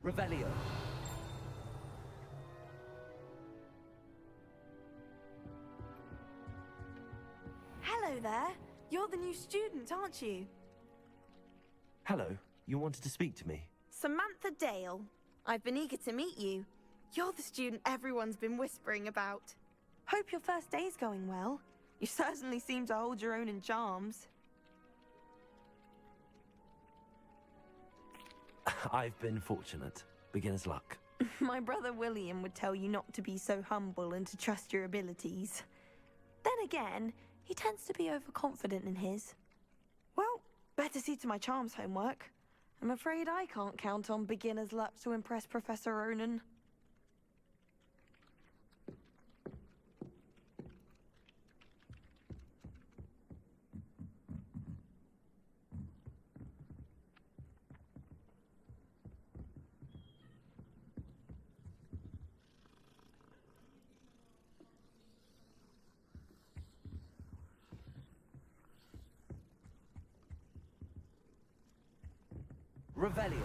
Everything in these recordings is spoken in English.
Revelio. Hello there. You're the new student, aren't you? Hello. You wanted to speak to me? Samantha Dale. I've been eager to meet you. You're the student everyone's been whispering about. Hope your first day's going well. You certainly seem to hold your own in charms. I've been fortunate. Beginner's luck. My brother William would tell you not to be so humble and to trust your abilities. Then again, he tends to be overconfident in his. Well, better see to my charms homework. I'm afraid I can't count on beginner's luck to impress Professor Ronan. Revelio.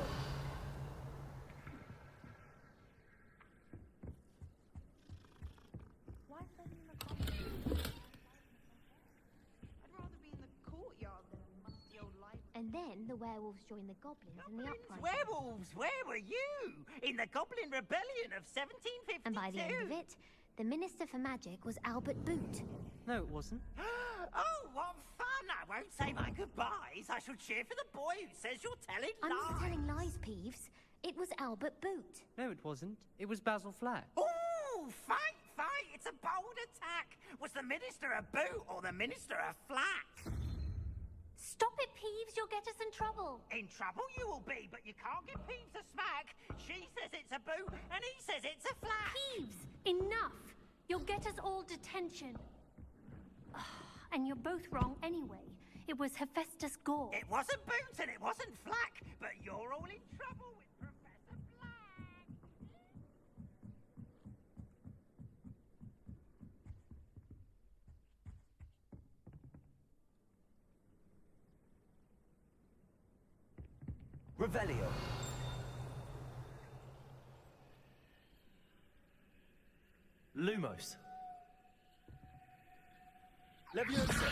Why send him a copy? I'd rather be in the courtyard than a musty old library. And then the werewolves joined the goblins in the uprising. Werewolves, where were you? In the Goblin Rebellion of 1752. And by the end of it, the Minister for Magic was Albert Boot. No, it wasn't. Oh, what fun! I won't say my goodbyes. I shall cheer for the boy who says you're telling I'm lies. not telling lies, Peeves. It was Albert Boot. No, it wasn't. It was Basil Flack. Oh, fight, fight! It's a bold attack. Was the Minister a boot or the Minister a flack? Stop it, Peeves. You'll get us in trouble. In trouble you will be, but you can't give Peeves a smack. She says it's a boot, and he says it's a flack. Peeves, enough! You'll get us all detention. And you're both wrong anyway. It was Hephaestus Gore. It wasn't boot and it wasn't flack, but you're all in trouble with Professor Flack. Revelio. Lumos. Leviosa.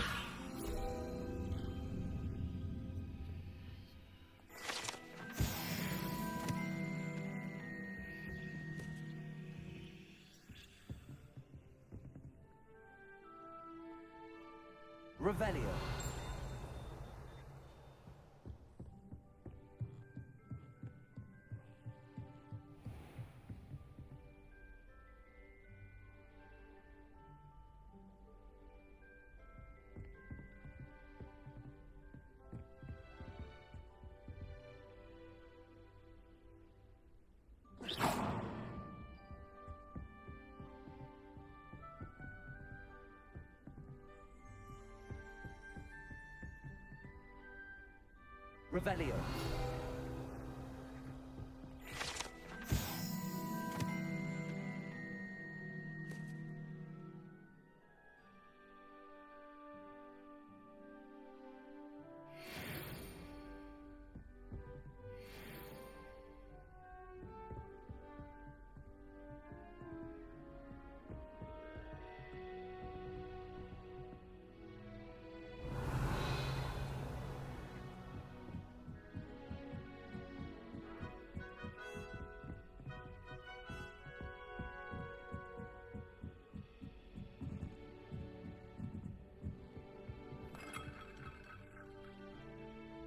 Revelio. Revelio.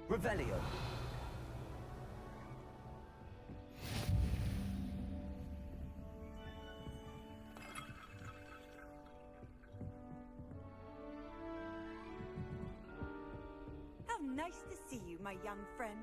Revelio. How nice to see you, my young friend.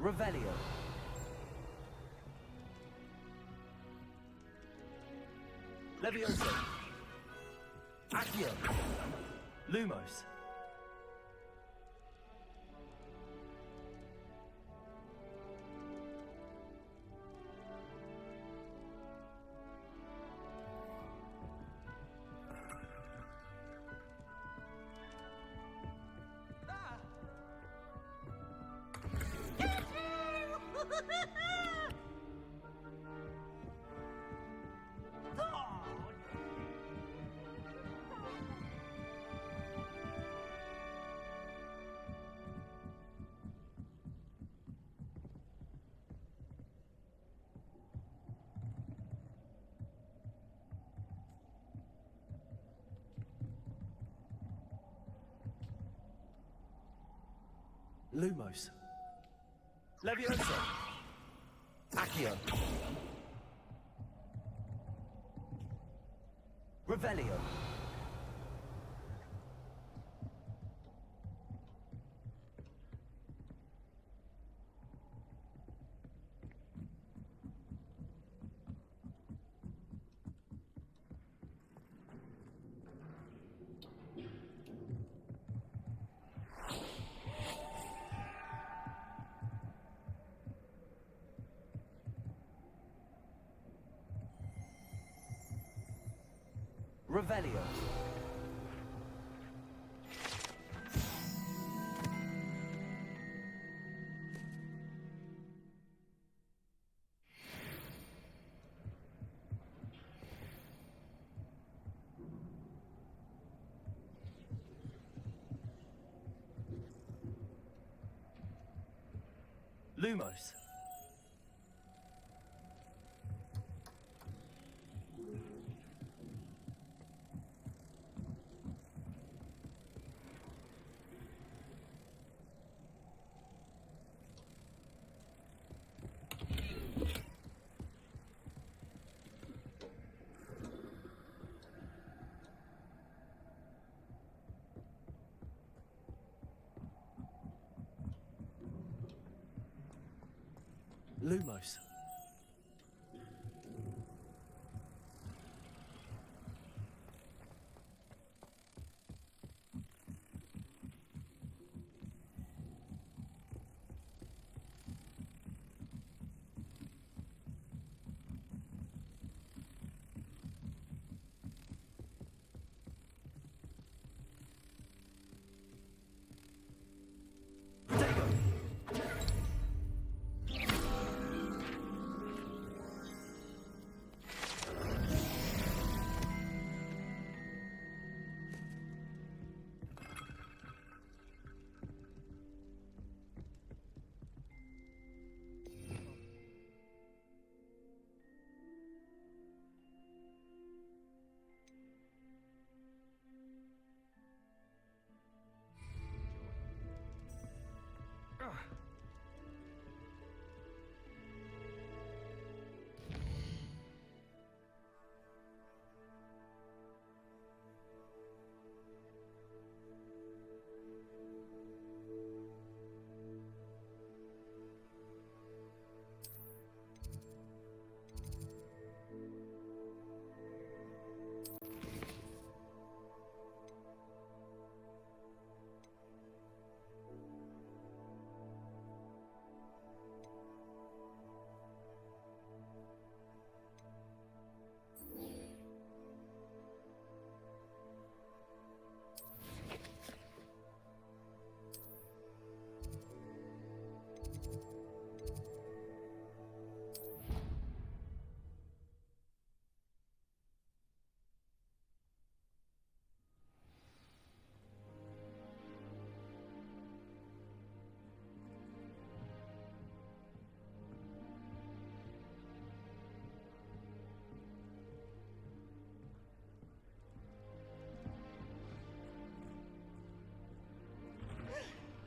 Revelio. Levioso. Accio. Lumos. Lumos. Levioso. Accio. Revelio. Revelio. Lumos. Lumos.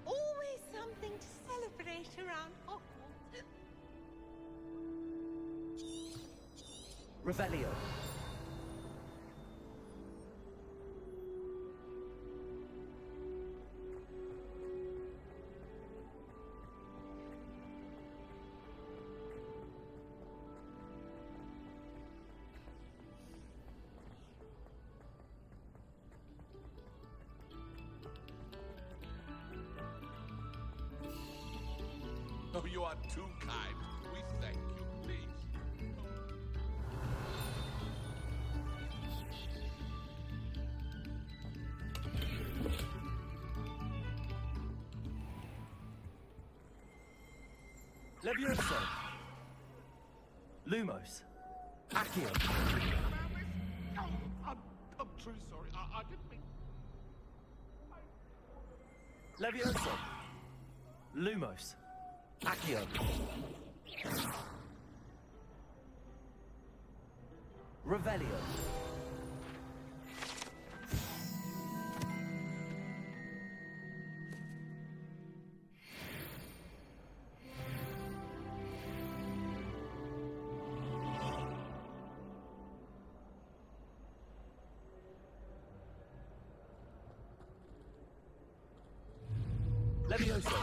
Always something to celebrate around Hogwarts. Revelio. Oh, you are too kind. We thank you. Please. Levioso. Lumos. Accio. Oh, I'm truly sorry. I didn't mean... Levioso. Lumos. Accio. Revelio. Levioso.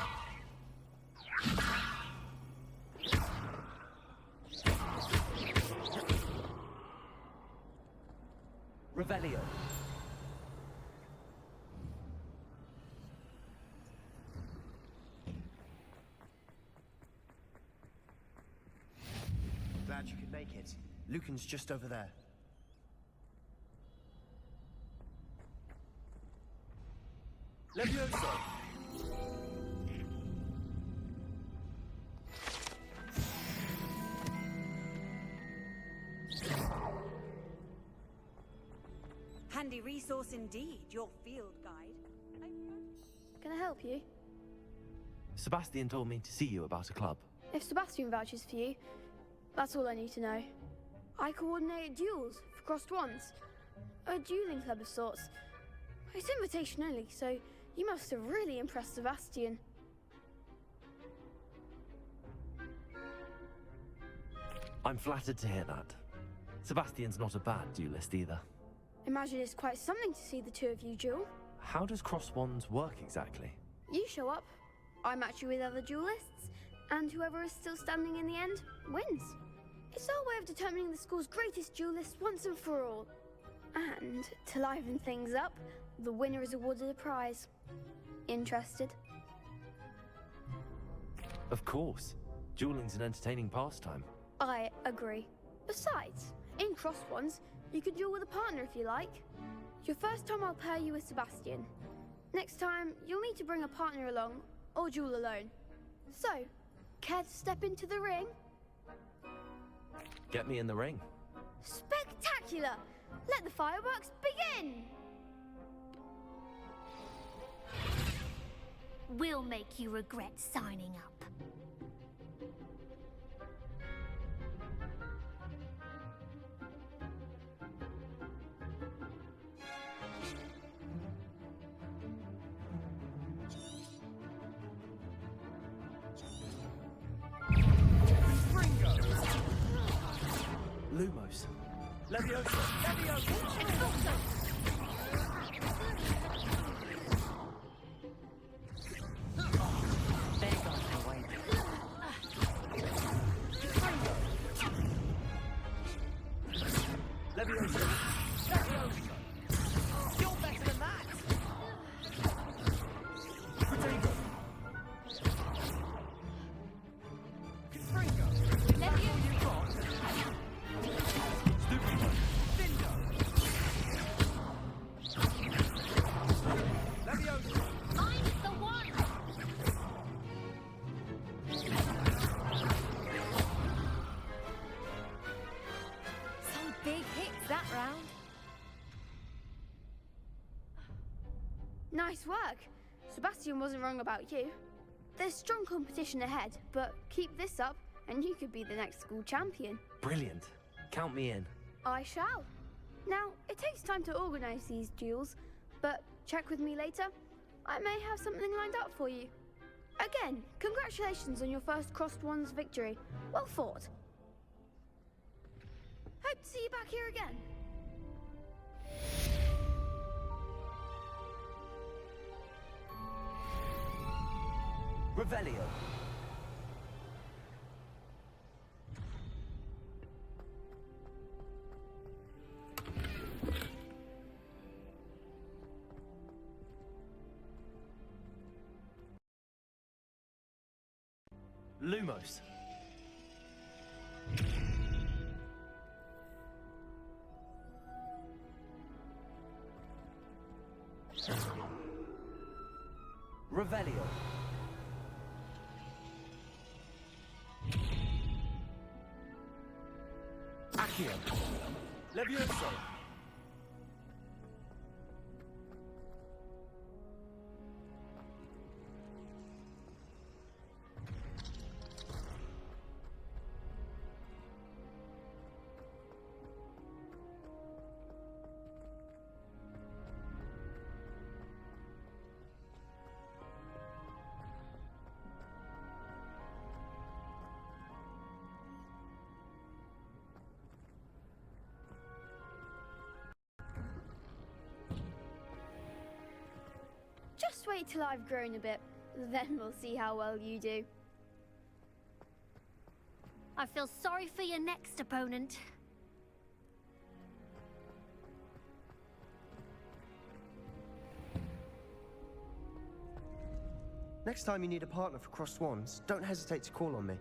Revelio. Glad you could make it. Lucan's just over there. Levioso. Handy resource indeed, your field guide. Can I help you? Sebastian told me to see you about a club. If Sebastian vouches for you, that's all I need to know. I coordinate duels for crossed wands. A dueling club of sorts. It's invitation only, so you must have really impressed Sebastian. I'm flattered to hear that. Sebastian's not a bad duelist either. Imagine it's quite something to see the two of you duel. How does cross wands work exactly? You show up, I match you with other duelists, and whoever is still standing in the end wins. It's our way of determining the school's greatest duelist once and for all. And to liven things up, the winner is awarded a prize. Interested? Of course. Dueling's an entertaining pastime. I agree. Besides, in cross wands, you can duel with a partner if you like. Your first time I'll pair you with Sebastian. Next time, you'll need to bring a partner along, or duel alone. So, care to step into the ring? Get me in the ring. Spectacular! Let the fireworks begin! We'll make you regret signing up. Lumos. Levioso. Levioso. There goes my way. Levioso. You're better than that. Protego. I'm the one! Some big hits that round. Nice work. Sebastian wasn't wrong about you. There's strong competition ahead, but keep this up and you could be the next school champion. Brilliant. Count me in. I shall. Now, it takes time to organise these duels, but check with me later. I may have something lined up for you. Again, congratulations on your first Crossed Wands victory. Well fought. Hope to see you back here again. Revelio. Lumos. Revelio. Accio. Levioso. Just wait till I've grown a bit, then we'll see how well you do. I feel sorry for your next opponent. Next time you need a partner for Cross Swans, don't hesitate to call on me.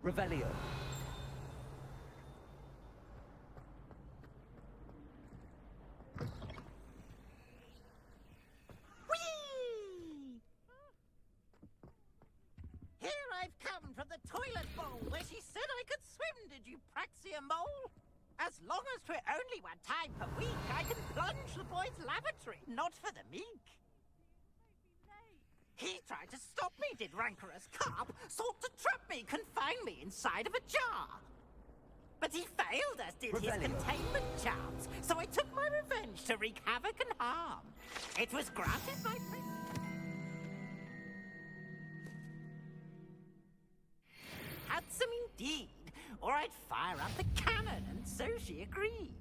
Revelio. Whee! Here I've come from the toilet bowl where she said I could swim, did you praxia mole? As long as 'twere only one time per week, I can plunge the boy's lavatory, not for the meek. He tried to stop me, did rancorous carp, sought to trap me, confine me inside of a jar. But he failed, as did his containment charms, so I took my revenge to wreak havoc and harm. It was granted by handsome indeed, or I'd fire up the cannon, and so she agreed.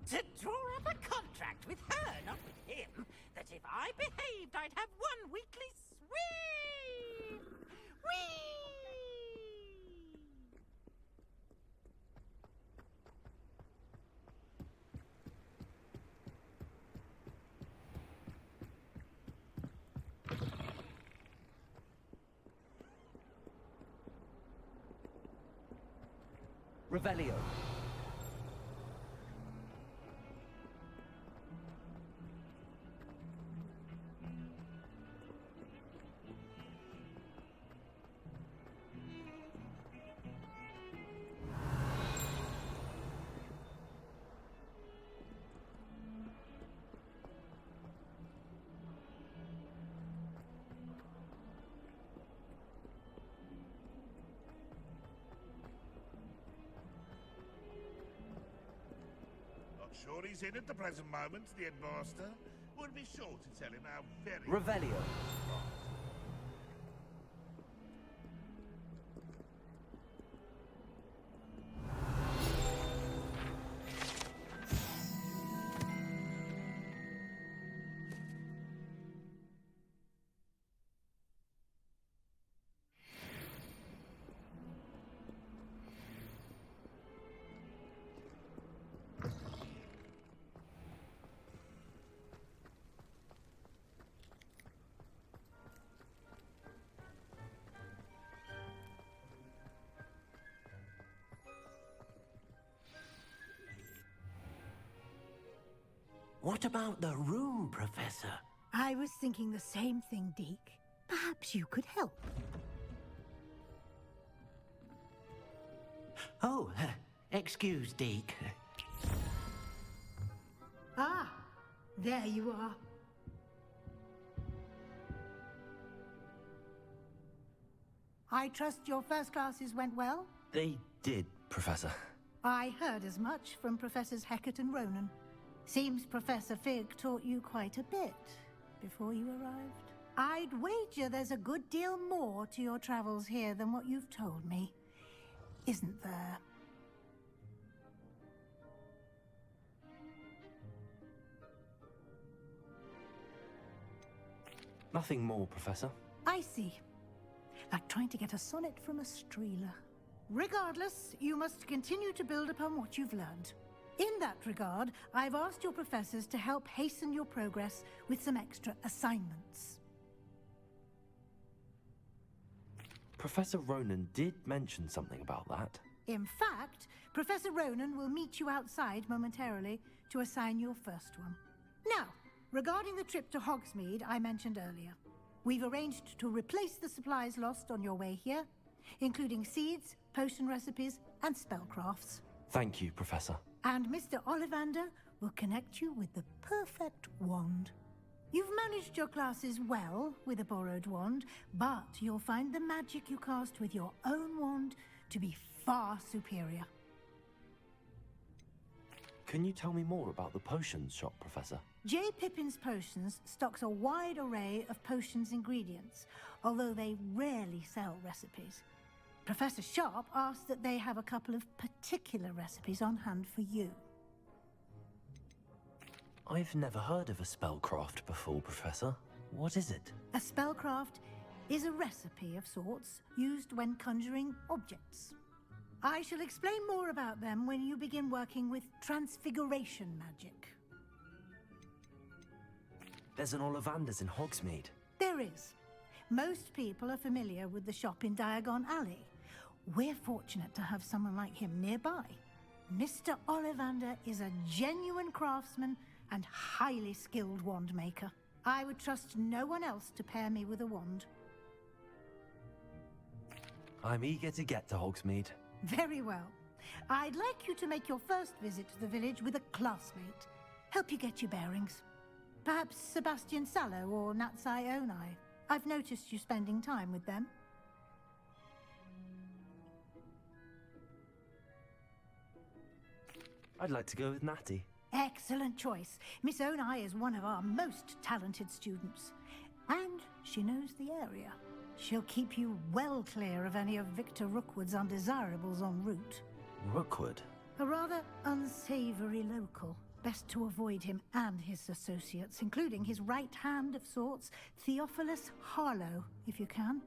To draw up a contract with her, not with him, that if I behaved, I'd have one weekly swim. Whee! Revelio. sure he's in at the present moment, the headmaster. We'll be sure to tell him how very... Revelio. What about the room, Professor? I was thinking the same thing, Deke. Perhaps you could help. Oh, excuse, Deke. Ah, there you are. I trust your first classes went well? They did, Professor. I heard as much from Professors Hecat and Ronan. Seems Professor Fig taught you quite a bit before you arrived. I'd wager there's a good deal more to your travels here than what you've told me. Isn't there? Nothing more, Professor. I see. Like trying to get a sonnet from a streeler. Regardless, you must continue to build upon what you've learned. In that regard, I've asked your professors to help hasten your progress with some extra assignments. Professor Ronan did mention something about that. In fact, Professor Ronan will meet you outside momentarily to assign your first one. Now, regarding the trip to Hogsmeade I mentioned earlier, we've arranged to replace the supplies lost on your way here, including seeds, potion recipes, and spellcrafts. Thank you, Professor. And Mr. Ollivander will connect you with the perfect wand. You've managed your classes well with a borrowed wand, but you'll find the magic you cast with your own wand to be far superior. Can you tell me more about the potions shop, Professor? J. Pippin's Potions stocks a wide array of potions ingredients, although they rarely sell recipes. Professor Sharp asked that they have a couple of particular recipes on hand for you. I've never heard of a spellcraft before, Professor. What is it? A spellcraft is a recipe of sorts used when conjuring objects. I shall explain more about them when you begin working with transfiguration magic. There's an Ollivander's in Hogsmeade. There is. Most people are familiar with the shop in Diagon Alley. We're fortunate to have someone like him nearby. Mr. Ollivander is a genuine craftsman and highly skilled wand maker. I would trust no one else to pair me with a wand. I'm eager to get to Hogsmeade. Very well. I'd like you to make your first visit to the village with a classmate. Help you get your bearings. Perhaps Sebastian Sallow or Natsai Onai. I've noticed you spending time with them. I'd like to go with Natty. Excellent choice. Miss Onai is one of our most talented students. And she knows the area. She'll keep you well clear of any of Victor Rookwood's undesirables en route. Rookwood? A rather unsavory local. Best to avoid him and his associates, including his right hand of sorts, Theophilus Harlow, if you can.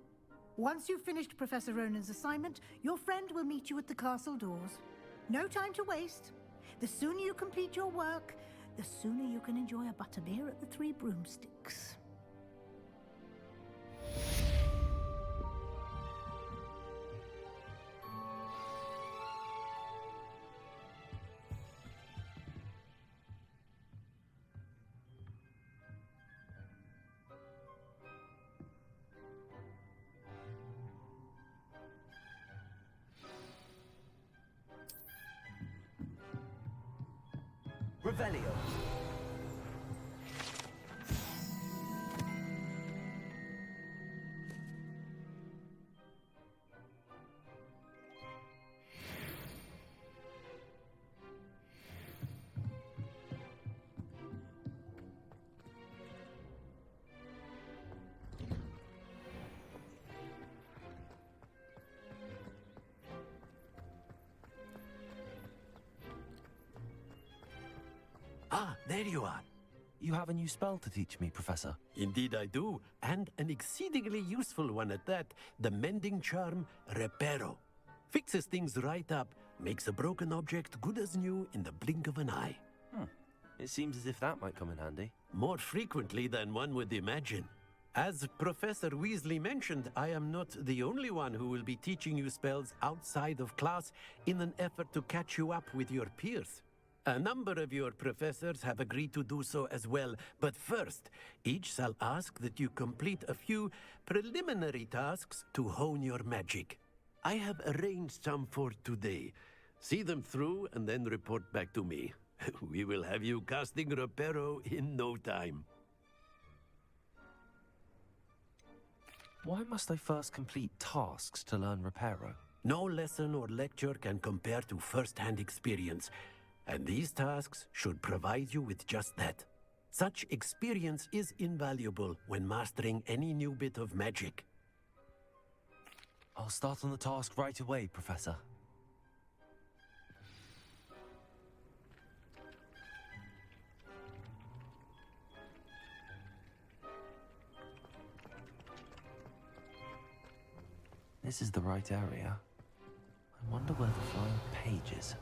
Once you've finished Professor Ronan's assignment, your friend will meet you at the castle doors. No time to waste. The sooner you complete your work, the sooner you can enjoy a butterbeer at the Three Broomsticks. Revelio. Ah, there you are. You have a new spell to teach me, Professor. Indeed I do, and an exceedingly useful one at that. The mending charm, Reparo. Fixes things right up, makes a broken object good as new in the blink of an eye. It seems as if that might come in handy. More frequently than one would imagine. As Professor Weasley mentioned, I am not the only one who will be teaching you spells outside of class in an effort to catch you up with your peers. A number of your professors have agreed to do so as well, but first, each shall ask that you complete a few preliminary tasks to hone your magic. I have arranged some for today. See them through and then report back to me. We will have you casting Reparo in no time. Why must I first complete tasks to learn Reparo? No lesson or lecture can compare to first-hand experience, and these tasks should provide you with just that. Such experience is invaluable when mastering any new bit of magic. I'll start on the task right away, Professor. This is the right area. I wonder where the flying page is.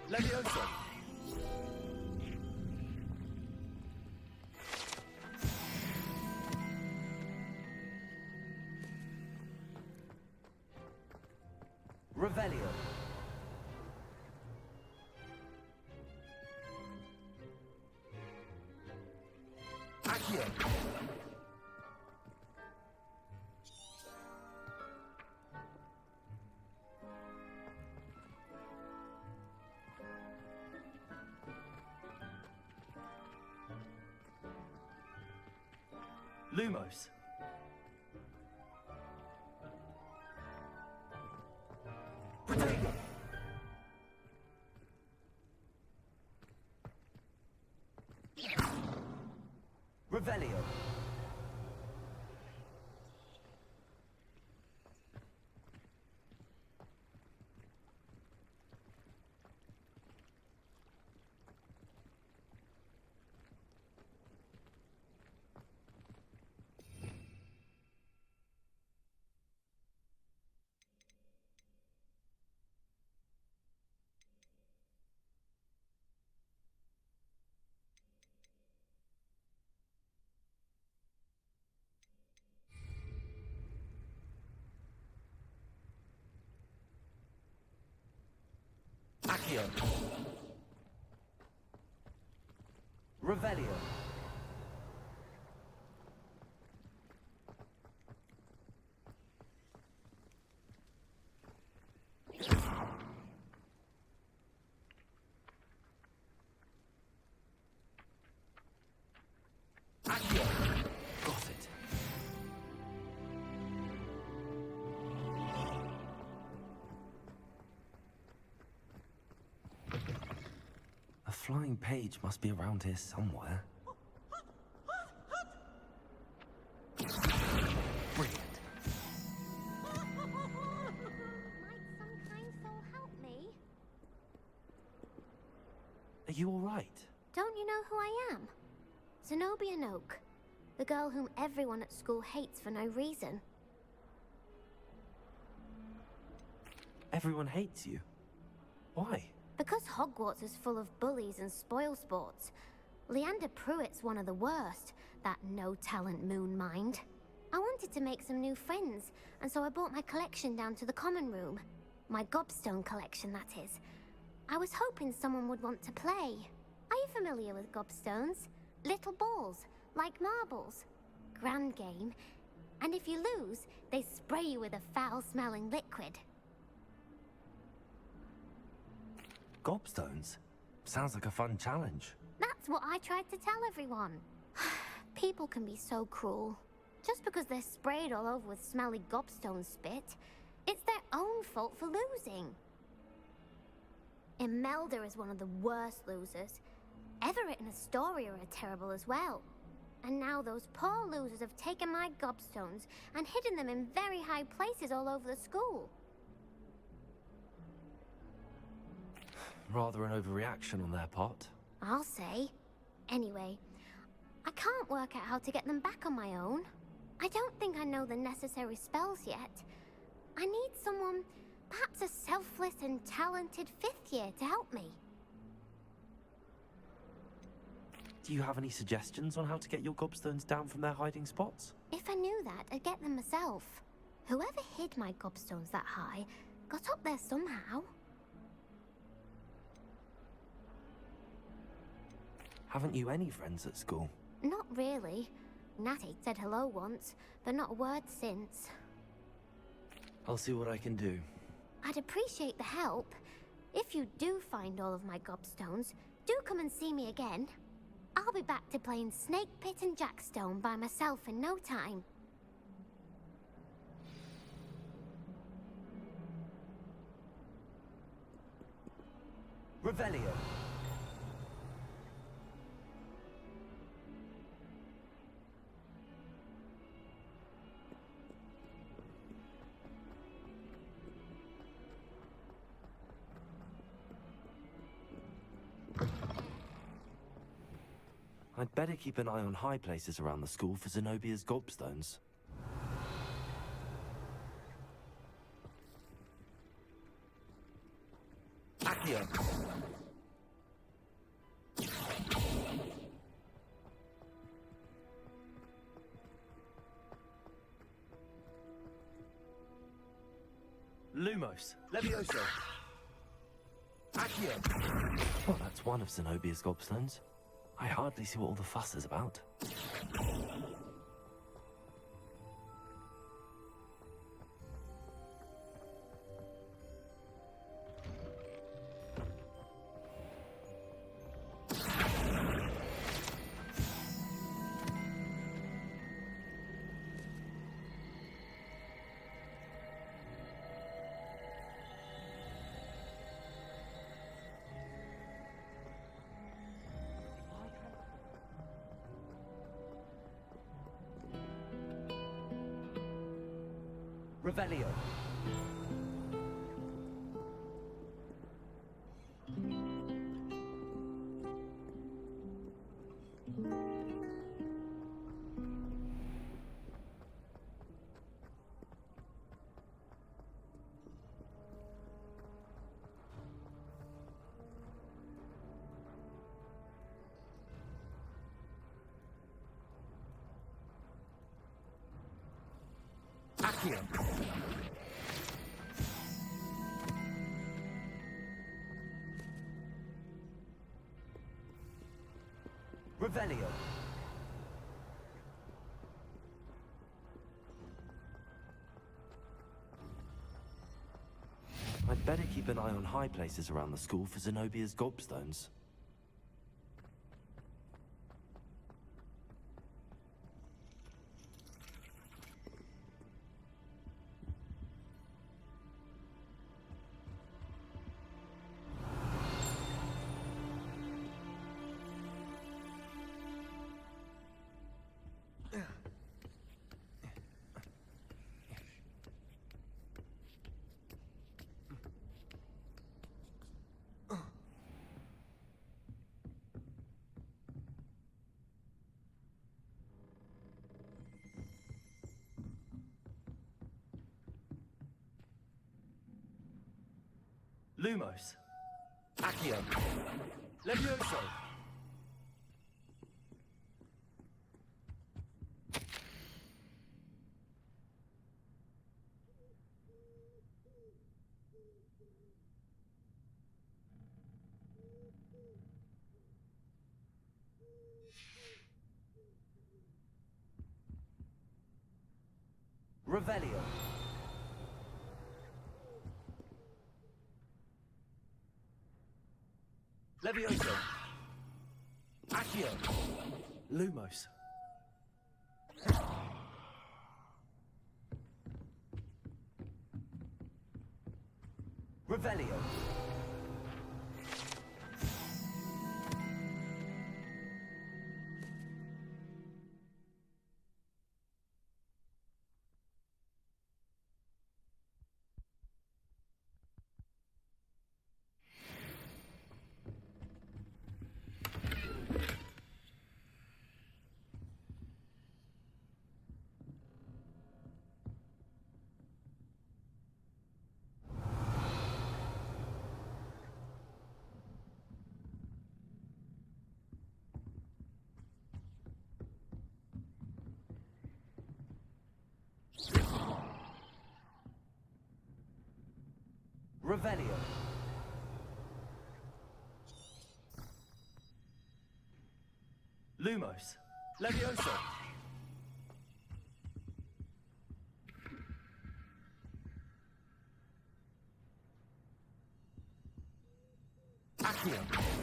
Leviosa! Revelio. Accio. Lumos. Protego. Revelio. Accio. Revelio. Accio. Got it. A flying page must be around here somewhere. Brilliant. Might some kind soul help me? Are you all right? Don't you know who I am? Zenobia Noak, the girl whom everyone at school hates for no reason. Everyone hates you. Why? Because Hogwarts is full of bullies and spoilsports. Leander Pruitt's one of the worst, that no-talent moon mind. I wanted to make some new friends, and so I brought my collection down to the common room. My gobstone collection, that is. I was hoping someone would want to play. Are you familiar with gobstones? Little balls, like marbles. Grand game. And if you lose, they spray you with a foul-smelling liquid. Gobstones? Sounds like a fun challenge. That's what I tried to tell everyone. People can be so cruel. Just because they're sprayed all over with smelly gobstone spit, it's their own fault for losing. Imelda is one of the worst losers. Everett and Astoria are terrible as well. And now those poor losers have taken my gobstones and hidden them in very high places all over the school. Rather an overreaction on their part. I'll say. Anyway, I can't work out how to get them back on my own. I don't think I know the necessary spells yet. I need someone, perhaps a selfless and talented 5th year to help me. Do you have any suggestions on how to get your gobstones down from their hiding spots? If I knew that, I'd get them myself. Whoever hid my gobstones that high got up there somehow. Haven't you any friends at school? Not really. Natty said hello once, but not a word since. I'll see what I can do. I'd appreciate the help. If you do find all of my gobstones, do come and see me again. I'll be back to playing Snake Pit and Jackstone by myself in no time. Revelio. I'd better keep an eye on high places around the school for Zenobia's gobstones. Accio. Lumos. Levioso. Accio. Well, that's one of Zenobia's gobstones. I hardly see what all the fuss is about. Revelio. Accio. Revelio. I'd better keep an eye on high places around the school for Zenobia's gobstones. Lumos. Accio. Levioso. Revelio. Levioso. Accio. Lumos. Revelio. Revelio. Lumos. Levioso. Accio.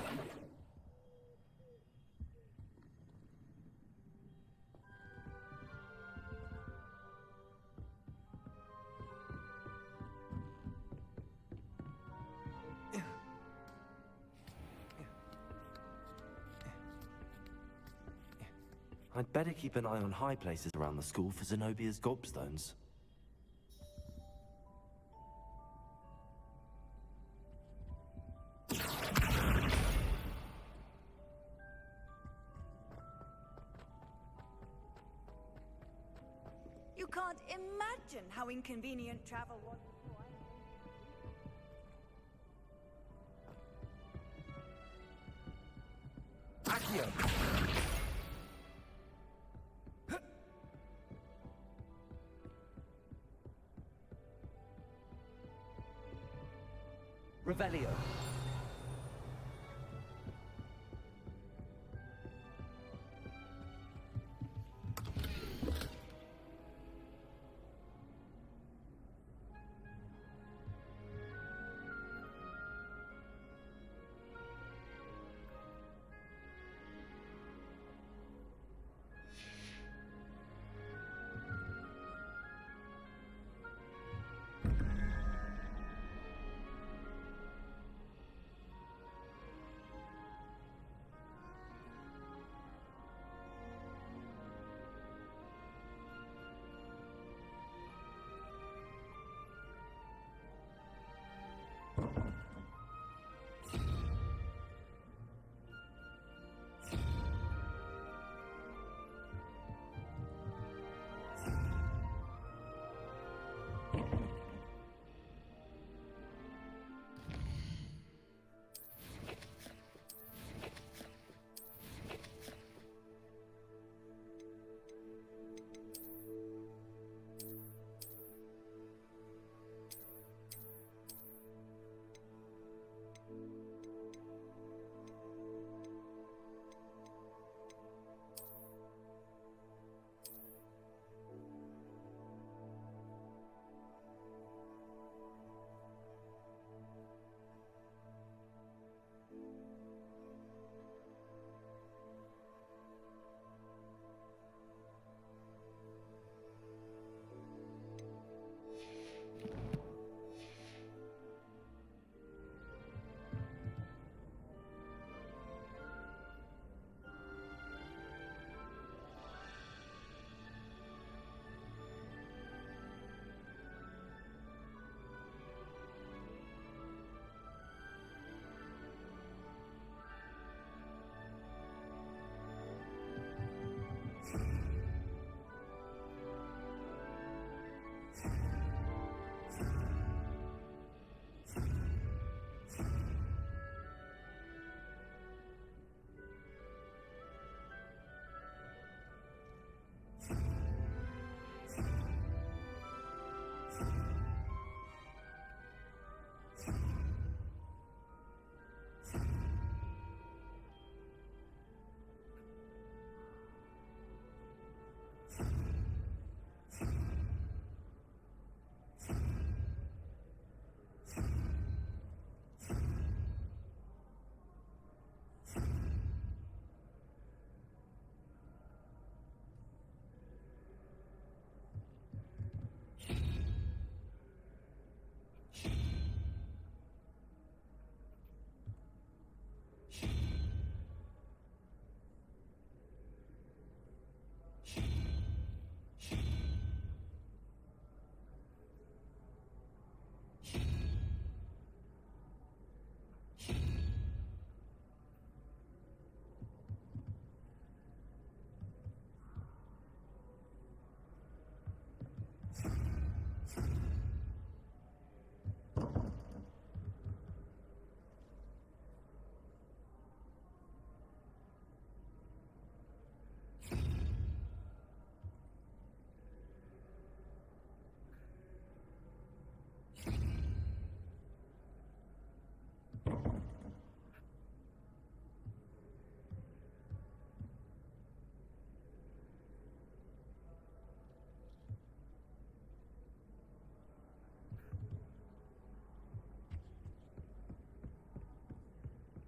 I'd better keep an eye on high places around the school for Zenobia's gobstones. You can't imagine how inconvenient travel was. Accio. Revelio.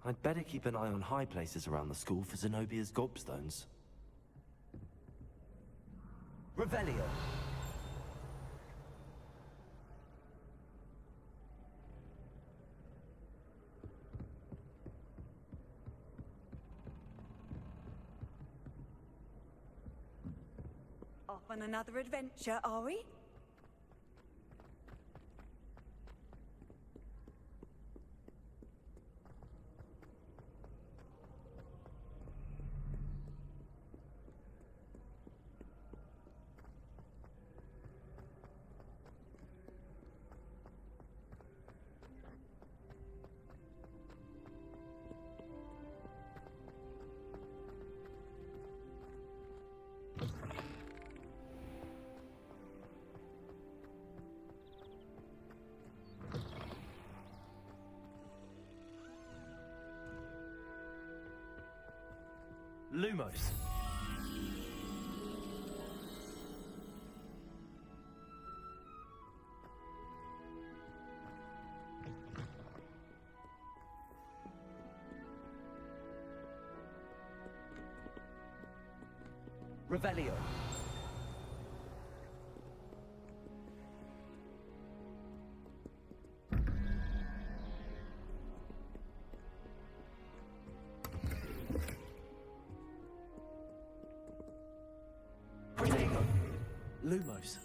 I'd better keep an eye on high places around the school for Zenobia's gobstones. Revelio. Off on another adventure, are we? Lumos. Revelio. Lumos.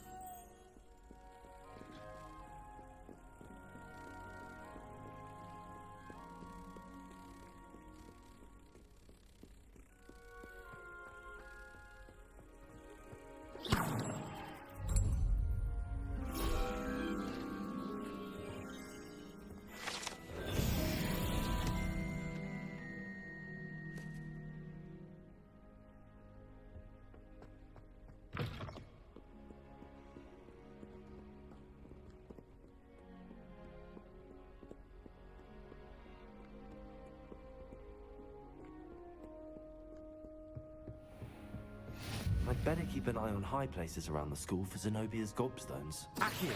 I'd better keep an eye on high places around the school for Zenobia's gobstones. Accio.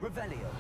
Revelio.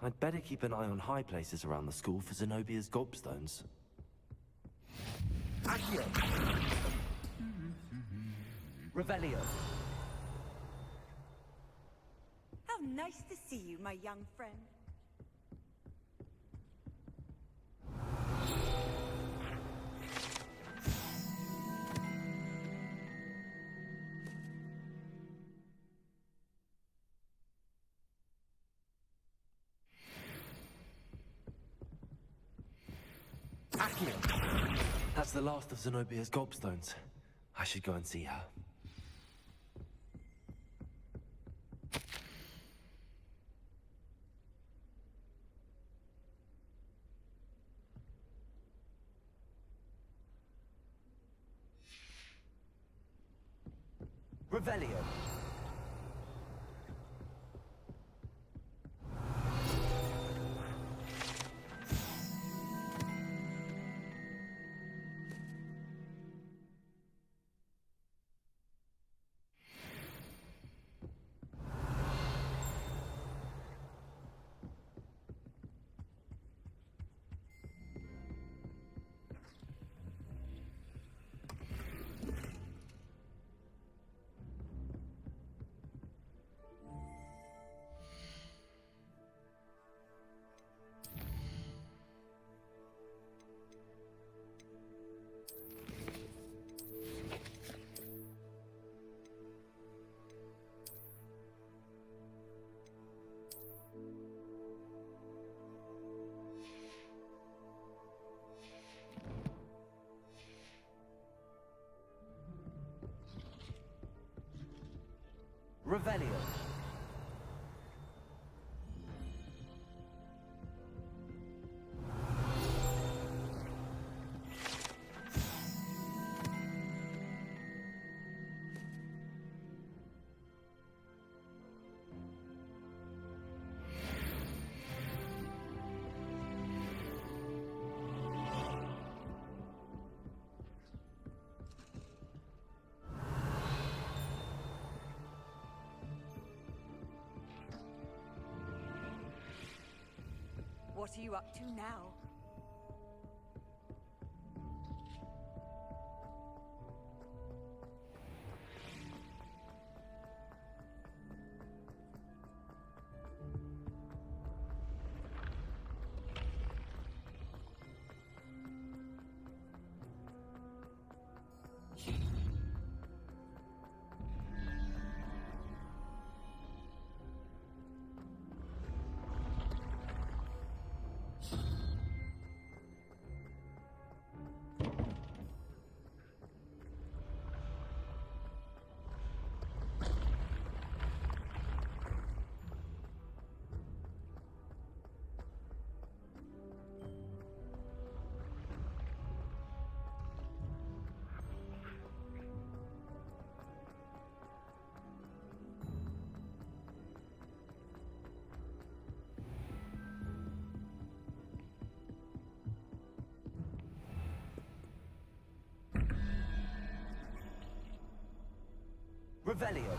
I'd better keep an eye on high places around the school for Zenobia's gobstones. Accio. Revelio. How nice to see you, my young friend. That's the last of Zenobia's gobstones. I should go and see her. Revelio. Revelio. What are you up to now? Revelio.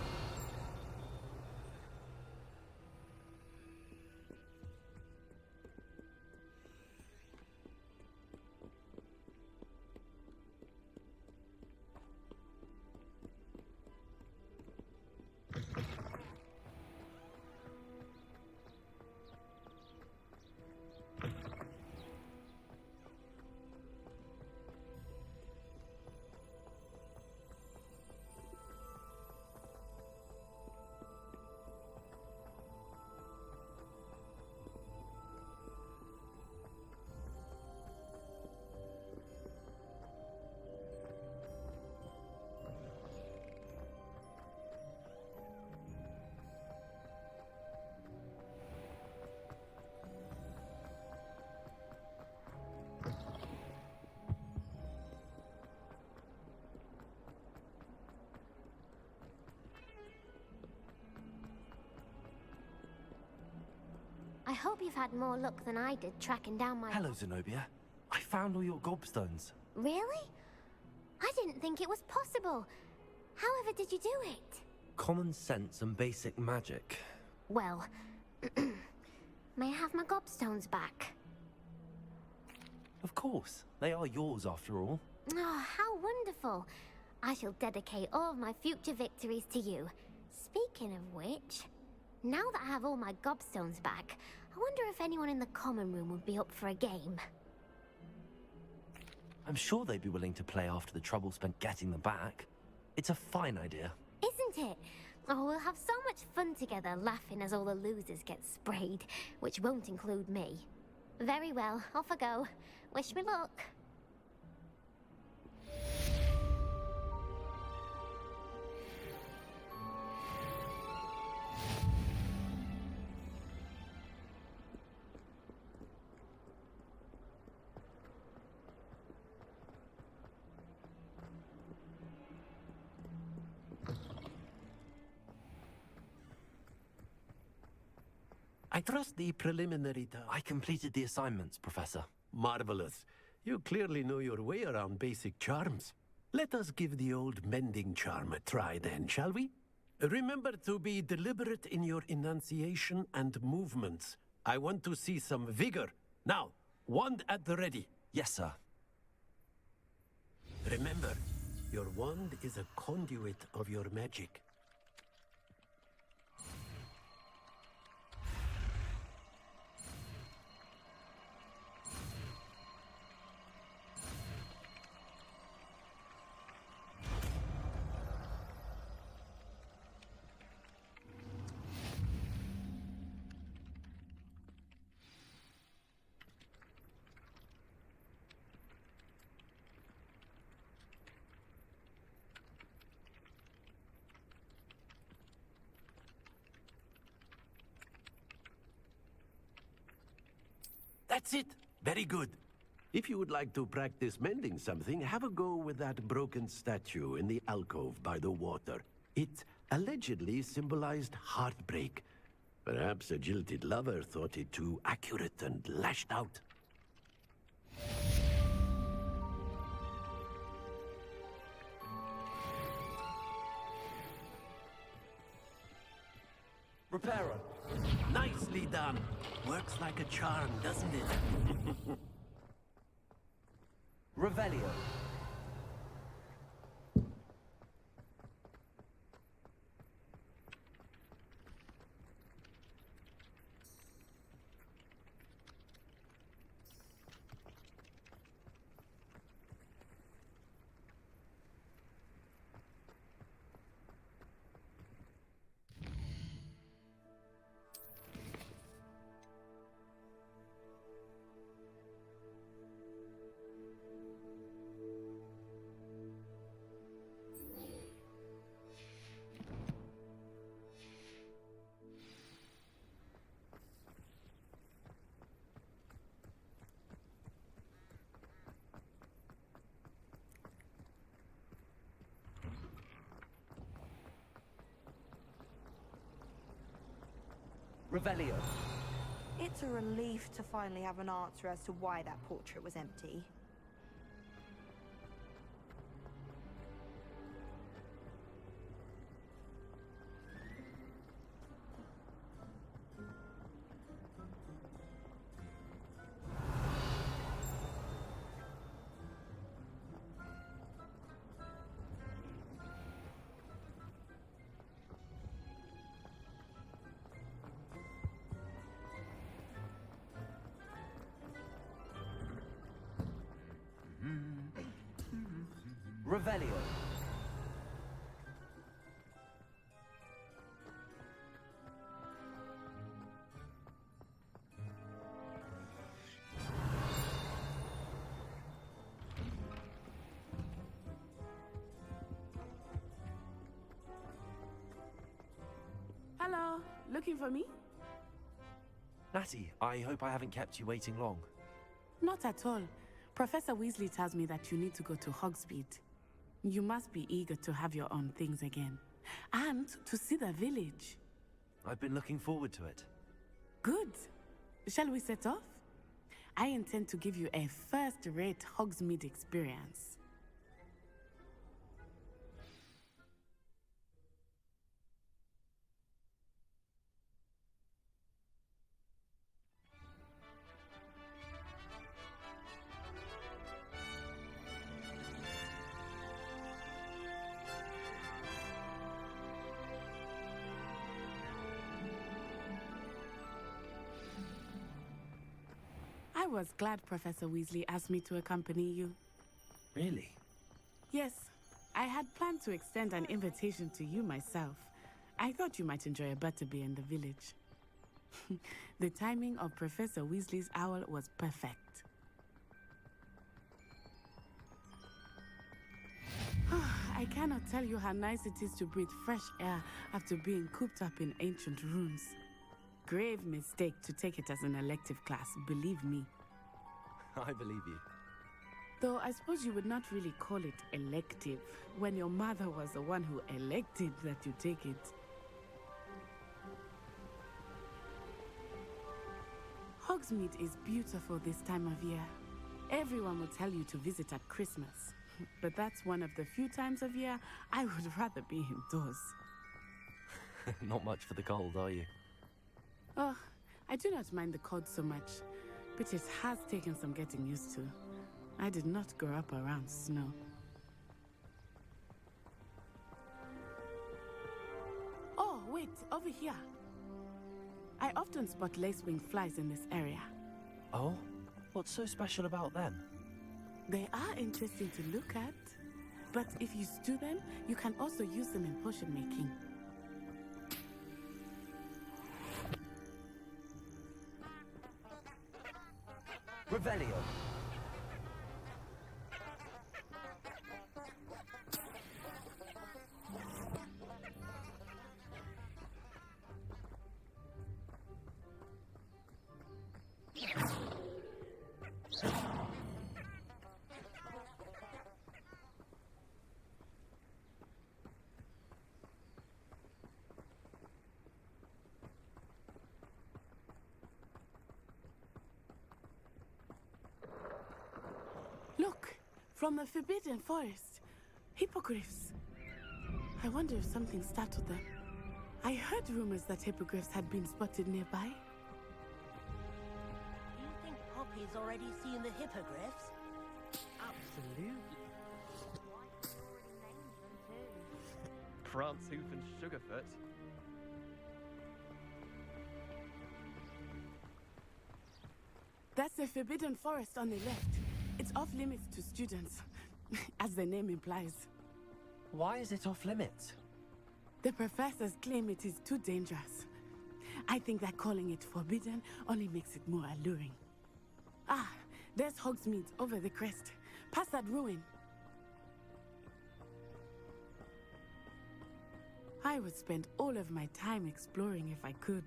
I hope you've had more luck than I did tracking down my... Hello, Zenobia. I found all your gobstones. Really? I didn't think it was possible. However did you do it? Common sense and basic magic. Well, may I have my gobstones back? Of course. They are yours after all. Oh, how wonderful. I shall dedicate all of my future victories to you. Speaking of which, now that I have all my gobstones back, I wonder if anyone in the common room would be up for a game. I'm sure they'd be willing to play after the trouble spent getting them back. It's a fine idea. Isn't it? Oh, we'll have so much fun together, laughing as all the losers get sprayed, which won't include me. Very well, off I go. Wish me luck. I trust the preliminary task. I completed the assignments, Professor. Marvelous. You clearly know your way around basic charms. Let us give the old mending charm a try then, shall we? Remember to be deliberate in your enunciation and movements. I want to see some vigor. Now, wand at the ready. Yes, sir. Remember, your wand is a conduit of your magic. That's it. Very good. If you would like to practice mending something, have a go with that broken statue in the alcove by the water. It allegedly symbolized heartbreak. Perhaps a jilted lover thought it too accurate and lashed out. Repairer. Nicely done. Works like a charm, doesn't it? Revelio. Revelio. It's a relief to finally have an answer as to why that portrait was empty. Revelio. Hello, looking for me? Natty, I hope I haven't kept you waiting long. Not at all. Professor Weasley tells me that you need to go to Hogsmeade. You must be eager to have your own things again. And to see the village. I've been looking forward to it. Good. Shall we set off? I intend to give you a first-rate Hogsmeade experience. I was glad Professor Weasley asked me to accompany you. Really? Yes, I had planned to extend an invitation to you myself. I thought you might enjoy a butterbeer in the village. The timing of Professor Weasley's owl was perfect. I cannot tell you how nice it is to breathe fresh air after being cooped up in ancient rooms. Grave mistake to take it as an elective class, believe me. I believe you. Though I suppose you would not really call it elective when your mother was the one who elected that you take it. Hogsmeade is beautiful this time of year. Everyone will tell you to visit at Christmas. But that's one of the few times of year I would rather be indoors. Not much for the cold, are you? Oh, I do not mind the cold so much, but it has taken some getting used to. I did not grow up around snow. Oh, wait, over here. I often spot lacewing flies in this area. Oh? What's so special about them? They are interesting to look at, but if you stew them, you can also use them in potion making. Revelio. From the Forbidden Forest. Hippogriffs. I wonder if something startled them. I heard rumors that hippogriffs had been spotted nearby. You think Poppy's already seen the hippogriffs? Absolutely. Hoof and Sugarfoot. That's the Forbidden Forest on the left. It's off limits to students, as the name implies. Why is it off limits? The professors claim it is too dangerous. I think that calling it forbidden only makes it more alluring. Ah, there's Hogsmeade over the crest. Past that ruin. I would spend all of my time exploring if I could.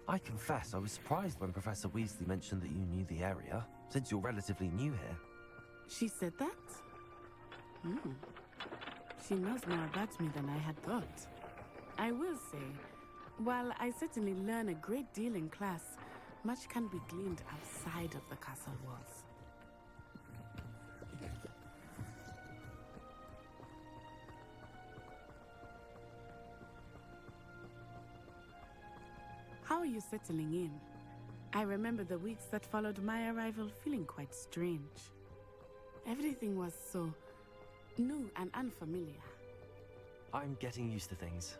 I confess I was surprised when Professor Weasley mentioned that you knew the area, since you're relatively new here. She said that? She knows more about me than I had thought. I will say, while I certainly learn a great deal in class, much can be gleaned outside of the castle walls. How are you settling in? I remember the weeks that followed my arrival feeling quite strange. Everything was so new and unfamiliar. I'm getting used to things.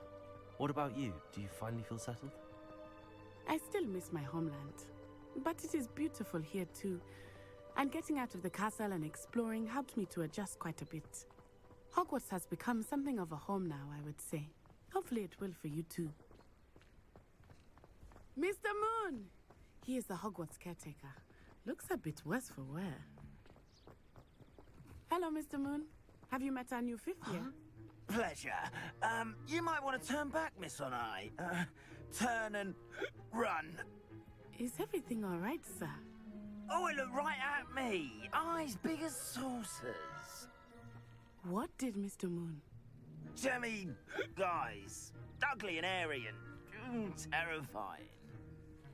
What about you? Do you finally feel settled? I still miss my homeland, but it is beautiful here too. And getting out of the castle and exploring helped me to adjust quite a bit. Hogwarts has become something of a home now, I would say. Hopefully it will for you too. Mr. Moon! He is the Hogwarts caretaker. Looks a bit worse for wear. Hello, Mr. Moon. Have you met our new fifth year? Pleasure. You might want to turn back, Miss On Eye. Turn and run. Is everything all right, sir? Oh, it looked right at me. Eyes big as saucers. What did Mr. Moon? Jemmy, guys. Ugly and airy and terrifying.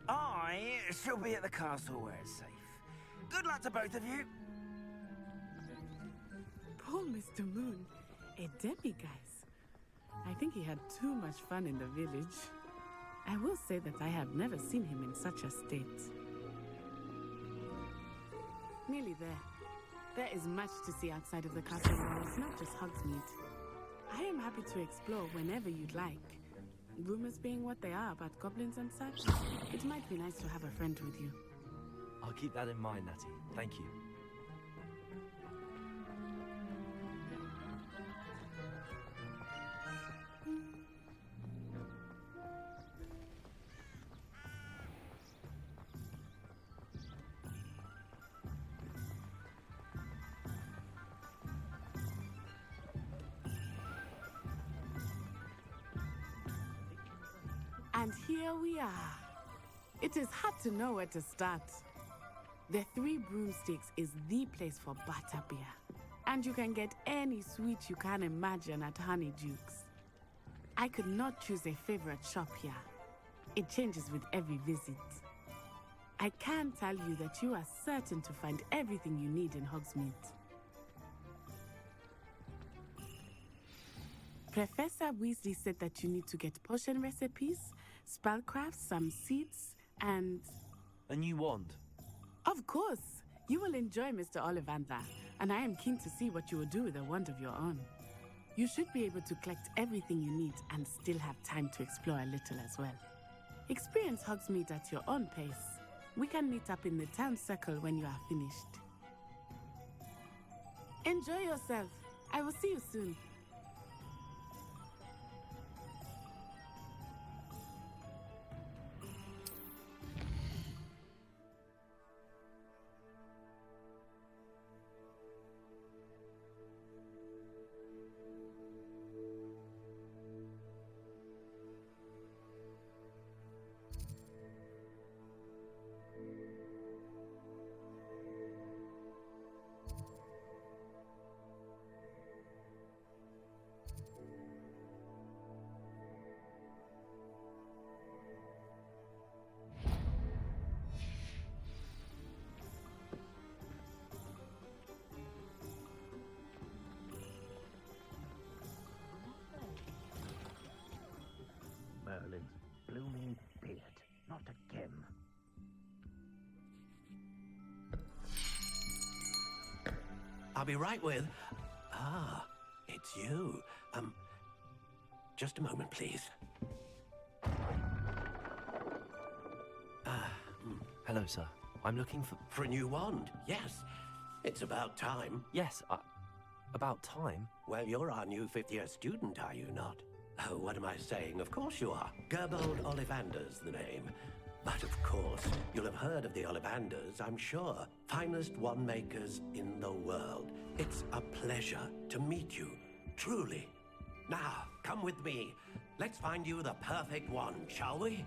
I shall be at the castle where it's safe. Good luck to both of you. Poor Mr. Moon. A demiguise. I think he had too much fun in the village. I will say that I have never seen him in such a state. Nearly there. There is much to see outside of the castle walls, not just Hogsmeade. I am happy to explore whenever you'd like. Rumors being what they are about goblins and such, it might be nice to have a friend with you. I'll keep that in mind, Natty. Thank you. And here we are. It is hard to know where to start. The Three Broomsticks is the place for butterbeer. And you can get any sweet you can imagine at Honeydukes. I could not choose a favorite shop here. It changes with every visit. I can tell you that you are certain to find everything you need in Hogsmeade. Professor Weasley said that you need to get potion recipes, spellcrafts, some seeds, and... A new wand? Of course! You will enjoy Mr. Ollivander, and I am keen to see what you will do with a wand of your own. You should be able to collect everything you need and still have time to explore a little as well. Experience Hogsmeade at your own pace. We can meet up in the town circle when you are finished. Enjoy yourself. I will see you soon. be right with... Ah, it's you. Just a moment, please. Hello, sir. I'm looking for... For a new wand, yes. It's about time. Yes, about time? Well, you're our new fifth-year student, are you not? Oh, what am I saying? Of course you are. Gerbold Ollivander's the name. But of course, you'll have heard of the Ollivanders, I'm sure. Finest wand makers in the world. It's a pleasure to meet you, truly. Now, come with me. Let's find you the perfect wand, shall we?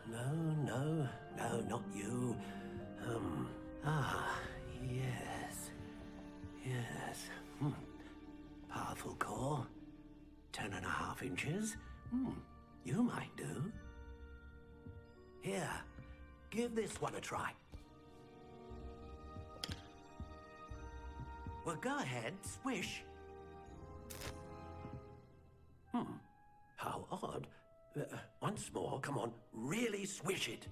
No, not you. Yes. Powerful core. 10.5 inches. You might do. Here, give this one a try. Well, go ahead, swish. How odd. Once more, come on, really swish it.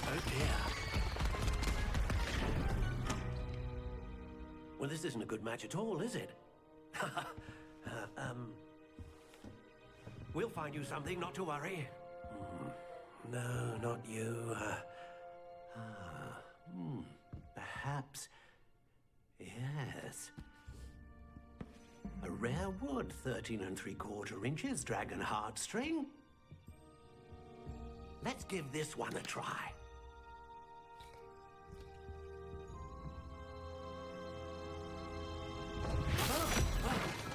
Oh dear. Well, this isn't a good match at all, is it? We'll find you something, not to worry. No, not you. Perhaps... Yes. A rare wood, 13 3/4 inches, dragon heartstring. Let's give this one a try.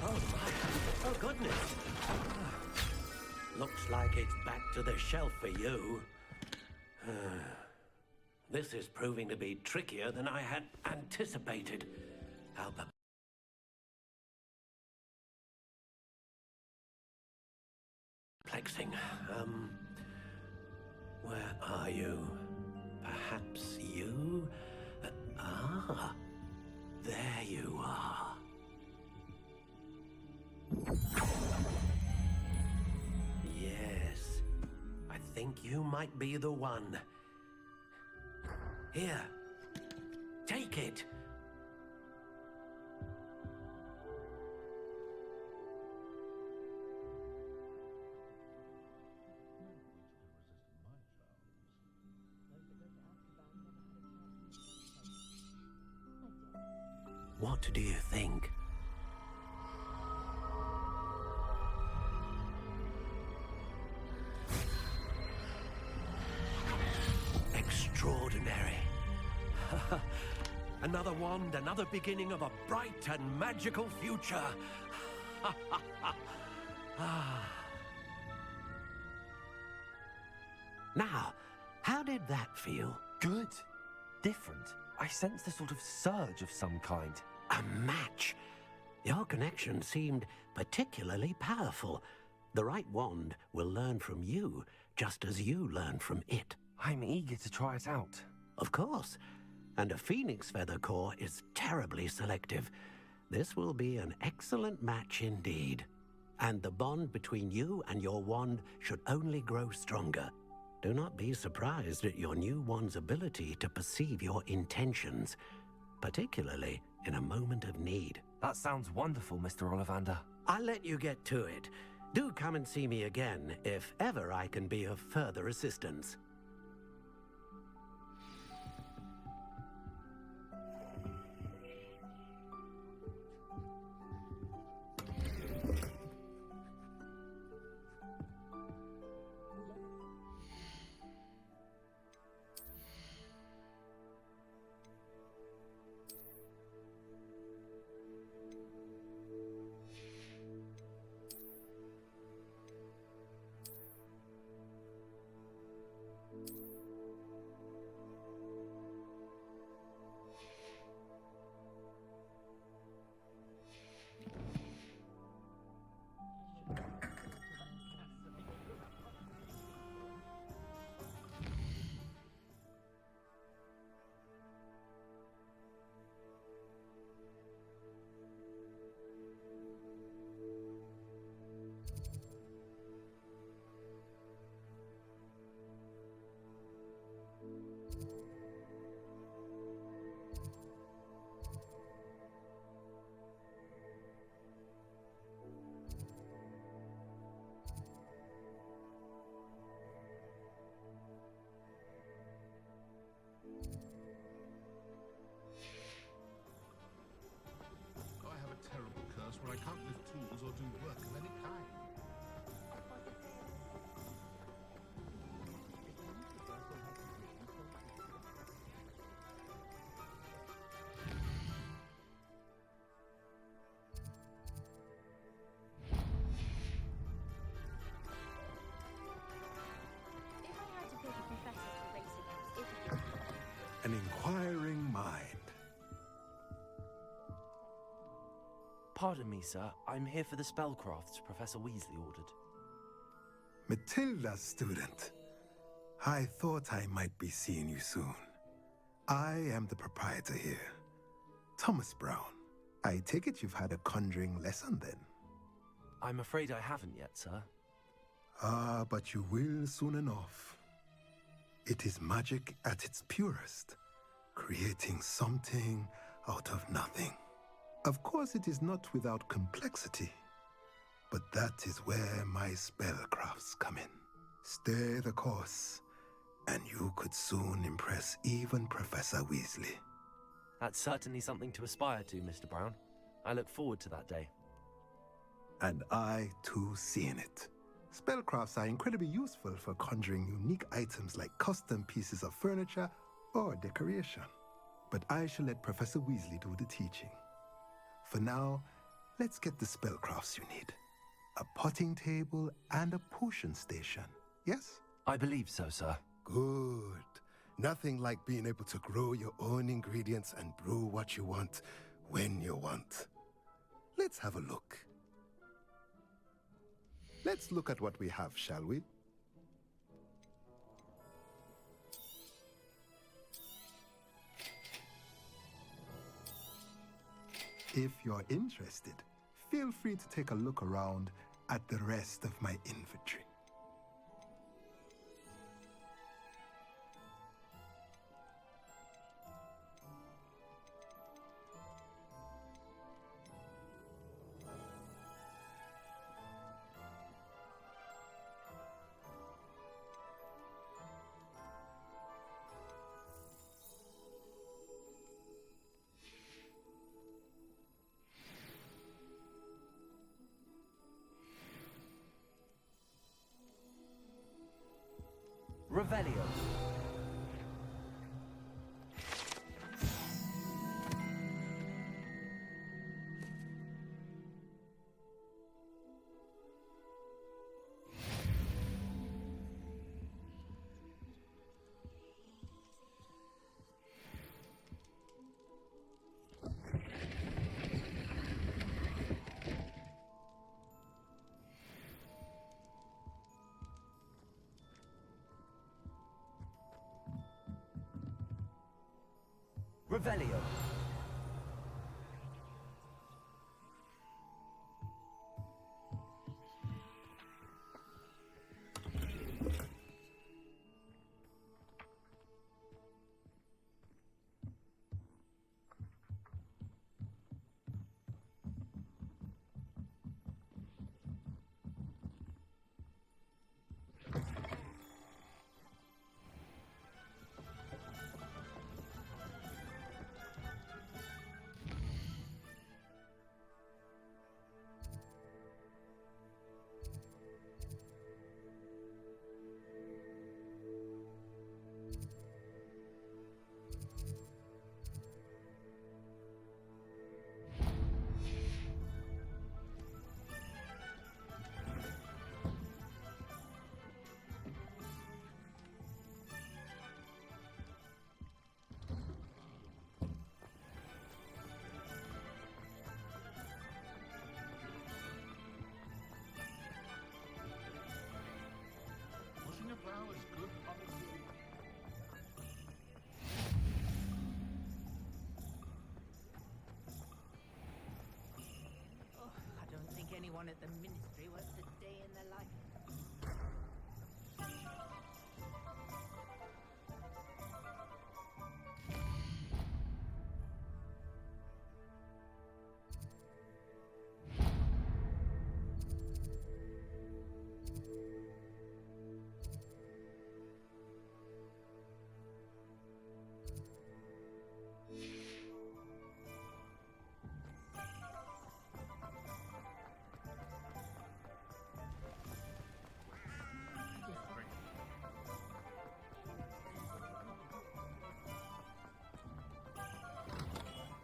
Oh my. Oh, goodness. Looks like it's back to the shelf for you. This is proving to be trickier than I had anticipated. How perplexing. Where are you? Perhaps you? There you are. Yes, I think you might be the one. Here, take it. What do you think? Extraordinary. Another wand, another beginning of a bright and magical future. Now, how did that feel? Good. Different. I sensed a sort of surge of some kind. A match. Your connection seemed particularly powerful. The right wand will learn from you, just as you learn from it. I'm eager to try it out. Of course. And a phoenix feather core is terribly selective. This will be an excellent match indeed. And the bond between you and your wand should only grow stronger. Do not be surprised at your new wand's ability to perceive your intentions, particularly in a moment of need. That sounds wonderful, Mr. Ollivander. I'll let you get to it. Do come and see me again if ever I can be of further assistance. Pardon me, sir. I'm here for the spellcrafts Professor Weasley ordered. Matilda's student. I thought I might be seeing you soon. I am the proprietor here, Thomas Brown. I take it you've had a conjuring lesson then? I'm afraid I haven't yet, sir. Ah, but you will soon enough. It is magic at its purest, creating something out of nothing. Of course, it is not without complexity, but that is where my spellcrafts come in. Stay the course, and you could soon impress even Professor Weasley. That's certainly something to aspire to, Mr. Brown. I look forward to that day. And I, too, seeing it. Spellcrafts are incredibly useful for conjuring unique items like custom pieces of furniture or decoration. But I shall let Professor Weasley do the teaching. For now, let's get the spellcrafts you need. A potting table and a potion station, yes? I believe so, sir. Good. Nothing like being able to grow your own ingredients and brew what you want when you want. Let's have a look. Let's look at what we have, shall we? If you're interested, feel free to take a look around at the rest of my inventory. Revelio. Revelio. Pushing a plow is good policy. Oh, I don't think anyone at the Ministry works a day in their life.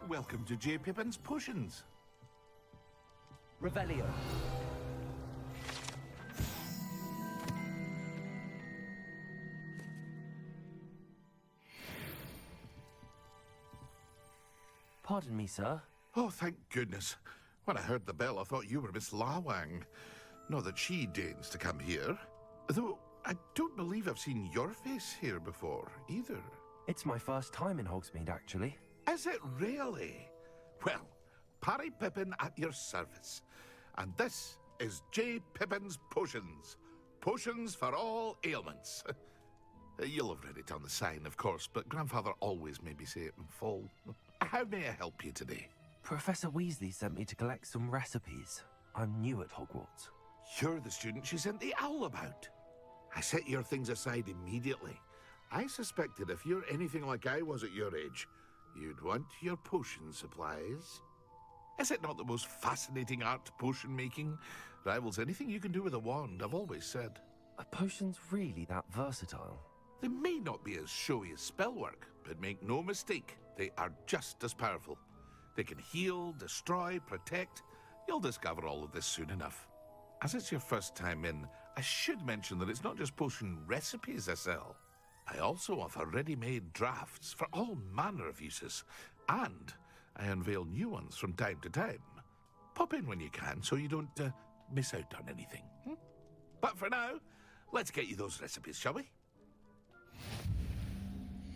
Welcome to J. Pippin's Potions. Revelio. Pardon me, sir. Oh, thank goodness. When I heard the bell, I thought you were Miss Lawang. Not that she deigns to come here. Though I don't believe I've seen your face here before, either. It's my first time in Hogsmeade, actually. Is it really? Well, Parry Pippin at your service. And this is J. Pippin's Potions. Potions for all ailments. You'll have read it on the sign, of course, but Grandfather always made me say it in full. How may I help you today? Professor Weasley sent me to collect some recipes. I'm new at Hogwarts. You're the student she sent the owl about. I set your things aside immediately. I suspected if you're anything like I was at your age, you'd want your potion supplies. Is it not the most fascinating art, potion making? Rivals anything you can do with a wand, I've always said. Are potions really that versatile? They may not be as showy as spellwork, but make no mistake, they are just as powerful. They can heal, destroy, protect. You'll discover all of this soon enough. As it's your first time in, I should mention that it's not just potion recipes I sell. I also offer ready-made drafts for all manner of uses, and I unveil new ones from time to time. Pop in when you can so you don't miss out on anything. But for now, let's get you those recipes, shall we?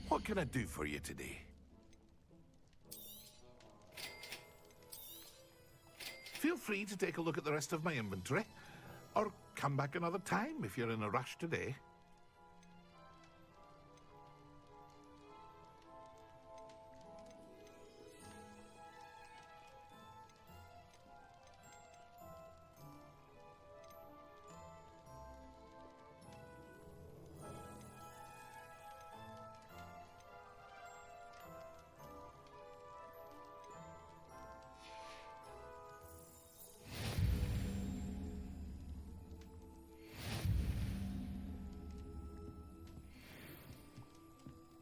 What can I do for you today? Feel free to take a look at the rest of my inventory, or come back another time if you're in a rush today.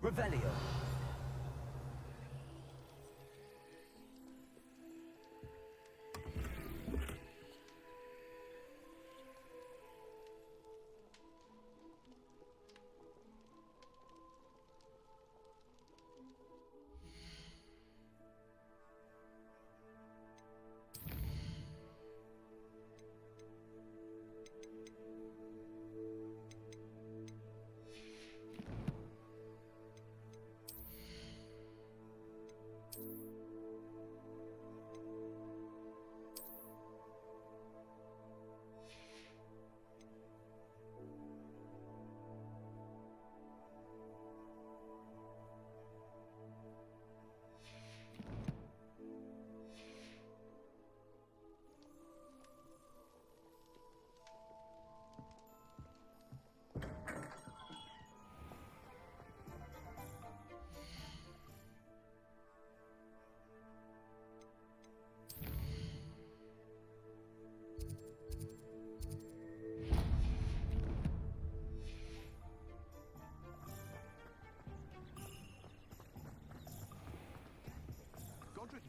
Revelio.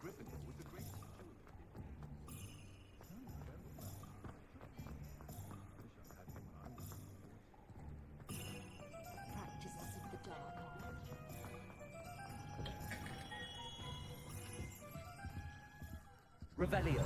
Griffin was the great. Practices of the dark art. Revelio.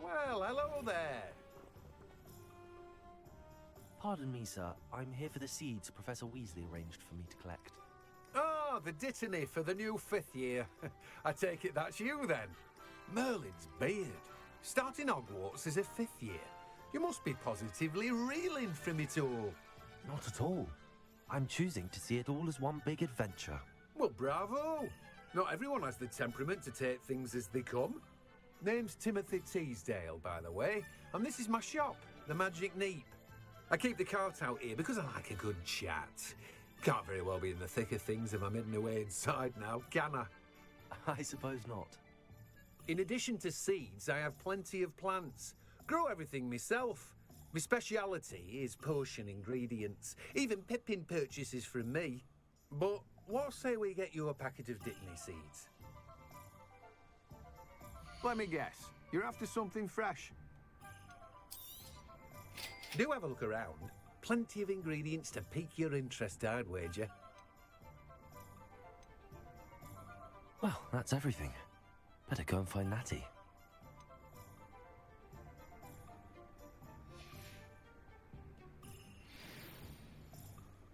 Well, hello there. Pardon me, sir. I'm here for the seeds Professor Weasley arranged for me to collect. Ah, Ah, the dittany for the new 5th year. I take it that's you then. Merlin's beard. Starting Hogwarts as a 5th year. You must be positively reeling from it all. Not at all. I'm choosing to see it all as one big adventure. Well, bravo! Not everyone has the temperament to take things as they come. Name's Timothy Teasdale, by the way, and this is my shop, the Magic Neep. I keep the cart out here because I like a good chat. Can't very well be in the thick of things if I'm hidden away inside now, can I? I suppose not. In addition to seeds, I have plenty of plants. Grow everything myself. My speciality is potion ingredients. Even Pippin purchases from me. But what say we get you a packet of Dittany seeds? Let me guess. You're after something fresh. Do have a look around. Plenty of ingredients to pique your interest, I'd wager. Well, that's everything. Better go and find Natty.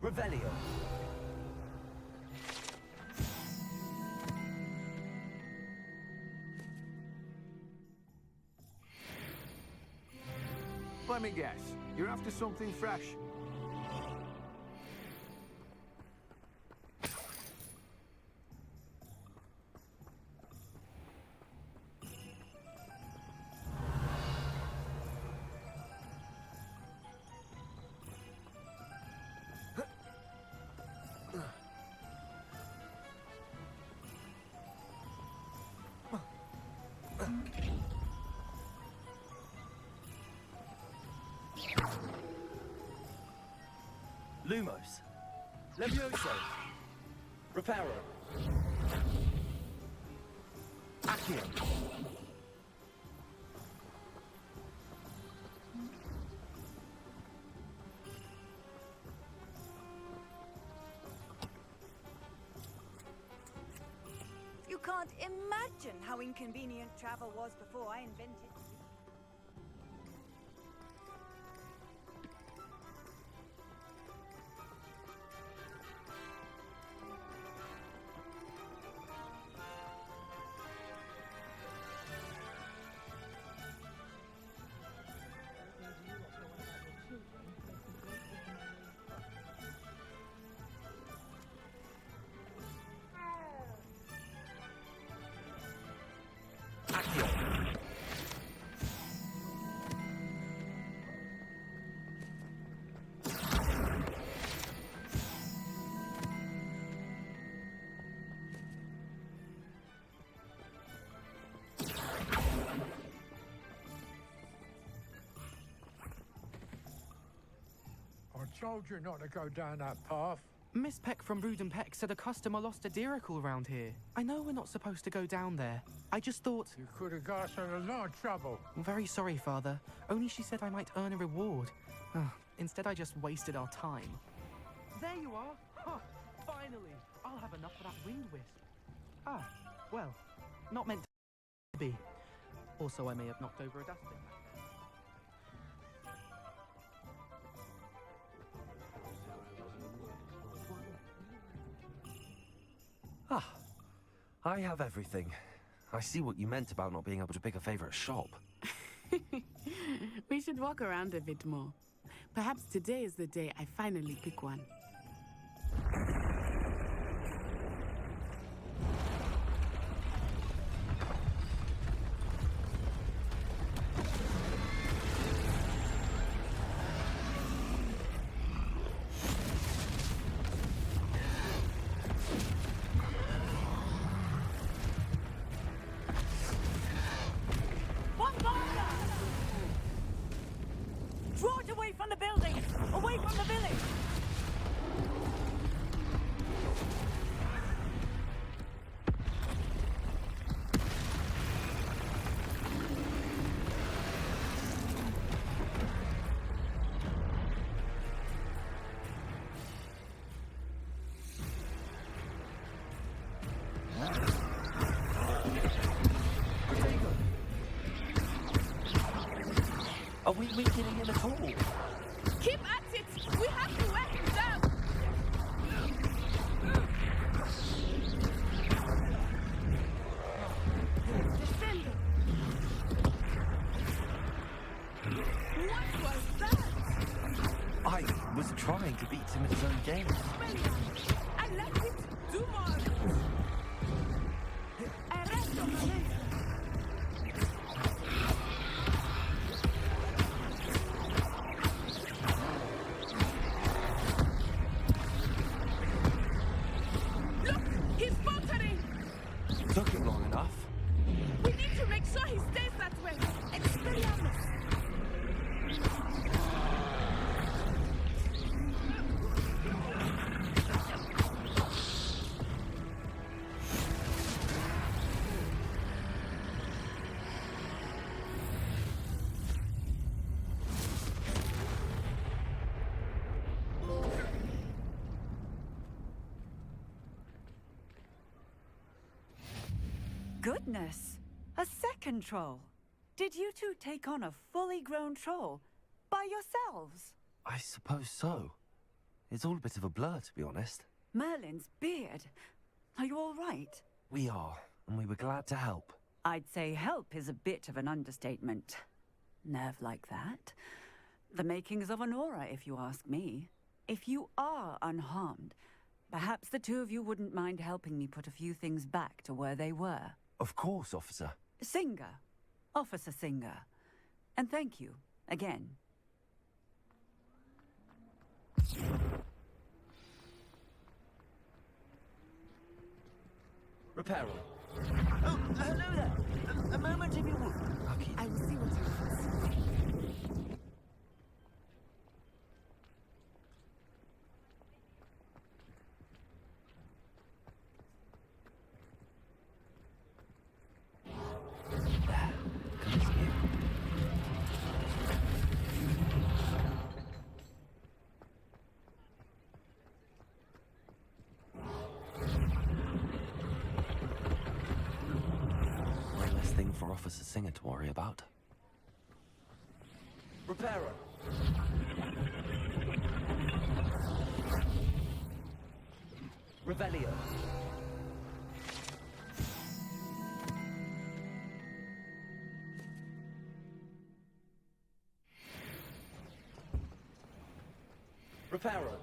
Revelio. Let me guess. You're after something fresh. Lumos. Levioso. Reparo. Accio. You can't imagine how inconvenient travel was before I invented it. I told you not to go down that path. Miss Peck from Brood and Peck said a customer lost a deeracle around here. I know we're not supposed to go down there. I just thought... You could have got us in a lot of trouble. I'm very sorry, Father. Only she said I might earn a reward. Instead, I just wasted our time. There you are! Huh, finally! I'll have enough of that wind wisp. Ah, well, not meant to be. Also, I may have knocked over a dustbin. Ah, I have everything. I see what you meant about not being able to pick a favorite shop. We should walk around a bit more. Perhaps today is the day I finally pick one. Draw it away from the building! Away from the village! Are we weakening him at all? Keep at it! We have to wear him down! willing to beat him at his own game. I like it. Do more. Arresto, Malena. Look, he's faltering. Took him long enough. We need to make sure he stays that way. Expelliarmus. Goodness! A second troll. Did you two take on a fully grown troll by yourselves? I suppose so. It's all a bit of a blur, to be honest. Merlin's beard. Are you all right? We are, and we were glad to help. I'd say help is a bit of an understatement. Nerve like that. The makings of an aura, if you ask me. If you are unharmed, perhaps the two of you wouldn't mind helping me put a few things back to where they were. Of course, officer. Singer. Officer Singer. And thank you, again. Reparo. Oh, hello there. A moment if you would. I will see what you want. One less thing for Officer Singer to worry about. Reparo. Revelio. Reparo.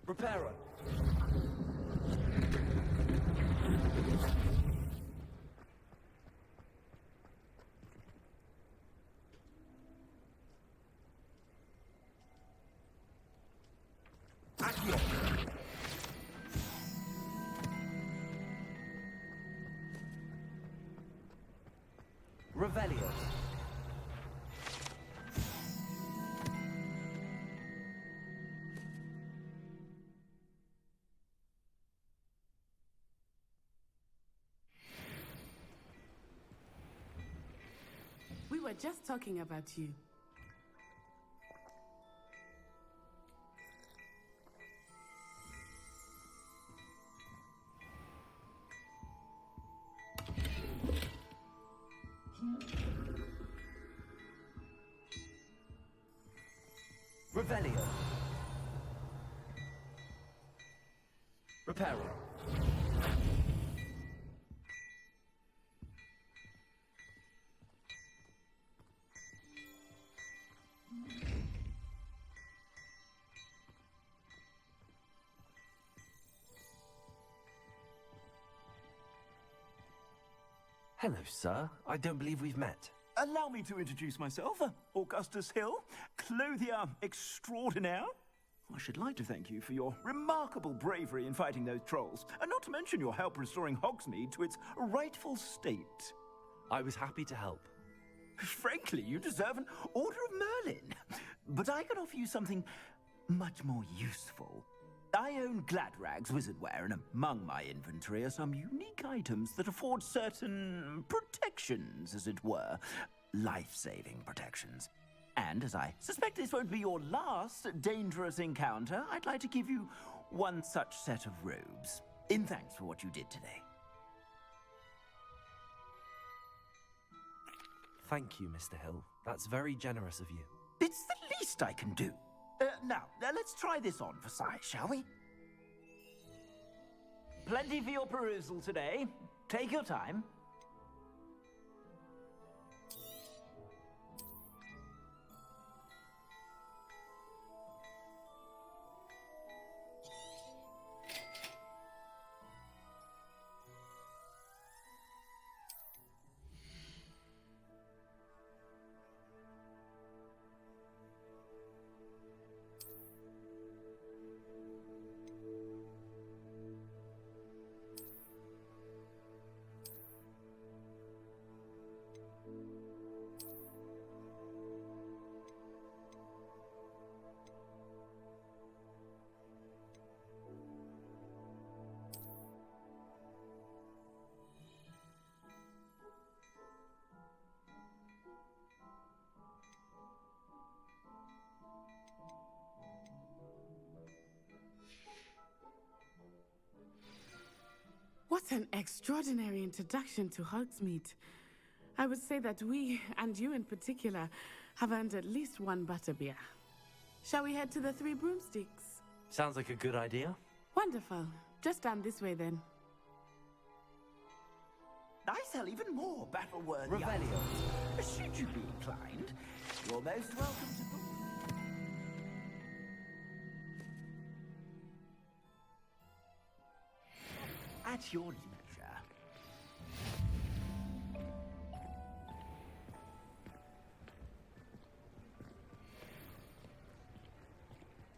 Reparo. Accio. Revelio. We were just talking about you. Revelio. Reparo. Hello, sir. I don't believe we've met. Allow me to introduce myself. Augustus Hill, clothier extraordinaire. I should like to thank you for your remarkable bravery in fighting those trolls, and not to mention your help restoring Hogsmeade to its rightful state. I was happy to help. Frankly, you deserve an Order of Merlin. But I can offer you something much more useful. I own Gladrag's wizardware, and among my inventory are some unique items that afford certain protections, as it were. Life-saving protections. And as I suspect this won't be your last dangerous encounter, I'd like to give you one such set of robes, in thanks for what you did today. Thank you, Mr. Hill. That's very generous of you. It's the least I can do. Now, let's try this on for size, shall we? Plenty for your perusal today. Take your time. What an extraordinary introduction to Hogsmeade. I would say that we, and you in particular, have earned at least one butterbeer. Shall we head to the Three Broomsticks? Sounds like a good idea. Wonderful. Just down this way then. I sell even more battle-worthy items. Should you be inclined, you're most welcome to... At your leisure.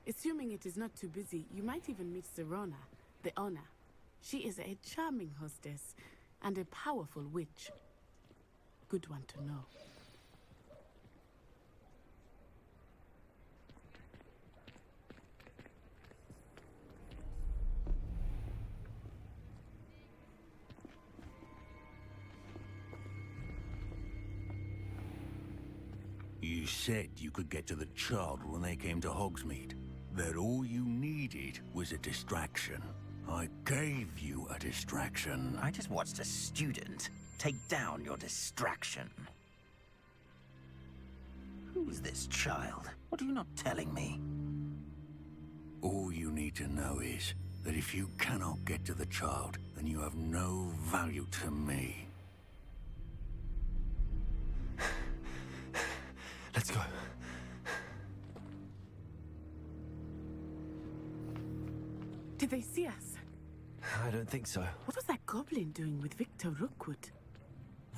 Assuming it is not too busy, you might even meet Serona, the owner. She is a charming hostess and a powerful witch. Good one to know. You said you could get to the child when they came to Hogsmeade. That all you needed was a distraction. I gave you a distraction. I just watched a student take down your distraction. Who is this child? What are you not telling me? All you need to know is that if you cannot get to the child, then you have no value to me. Let's go. Did they see us? I don't think so. What was that goblin doing with Victor Rookwood?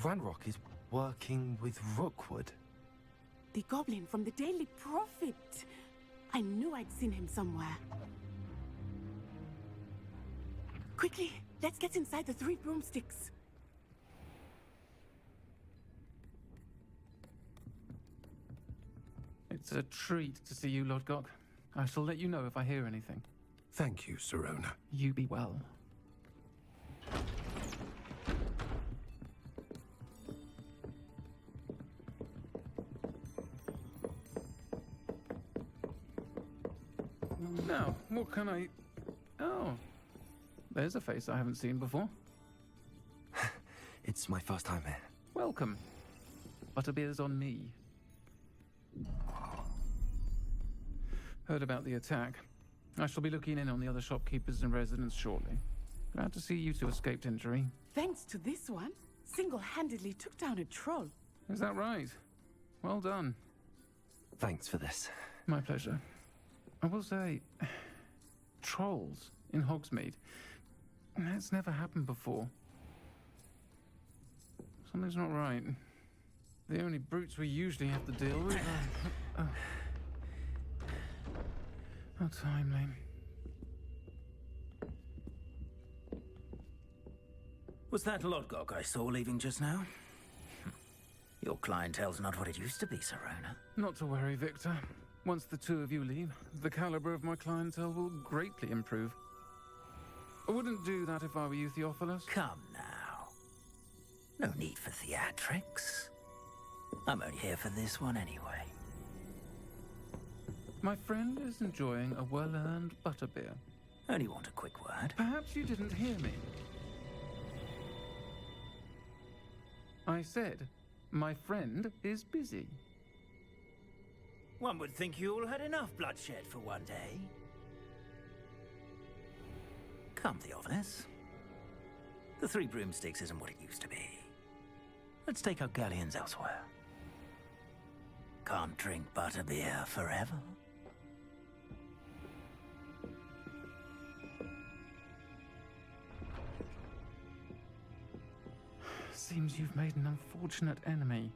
Ranrock is working with Rookwood. The goblin from the Daily Prophet. I knew I'd seen him somewhere. Quickly, let's get inside the Three Broomsticks. It's a treat to see you, Lord Gok. I shall let you know if I hear anything. Thank you, Serona. You be well. Now, what can I... Oh, there's a face I haven't seen before. It's my first time here. Welcome. Butterbeer's on me. Heard about the attack. I shall be looking in on the other shopkeepers and residents shortly. Glad to see you two escaped injury. Thanks to this one, single-handedly took down a troll. Is that right? Well done. Thanks for this. My pleasure. I will say, trolls in Hogsmeade. That's never happened before. Something's not right. The only brutes we usually have to deal with are... How timely. Was that Lodgok I saw leaving just now? Your clientele's not what it used to be, Serona. Not to worry, Victor. Once the two of you leave, the caliber of my clientele will greatly improve. I wouldn't do that if I were you, Theophilus. Come now. No need for theatrics. I'm only here for this one anyway. My friend is enjoying a well-earned butterbeer. Only want a quick word. Perhaps you didn't hear me. I said, my friend is busy. One would think you all had enough bloodshed for one day. Come, Theophilus. The Three Broomsticks isn't what it used to be. Let's take our galleons elsewhere. Can't drink butterbeer forever. Seems you've made an unfortunate enemy.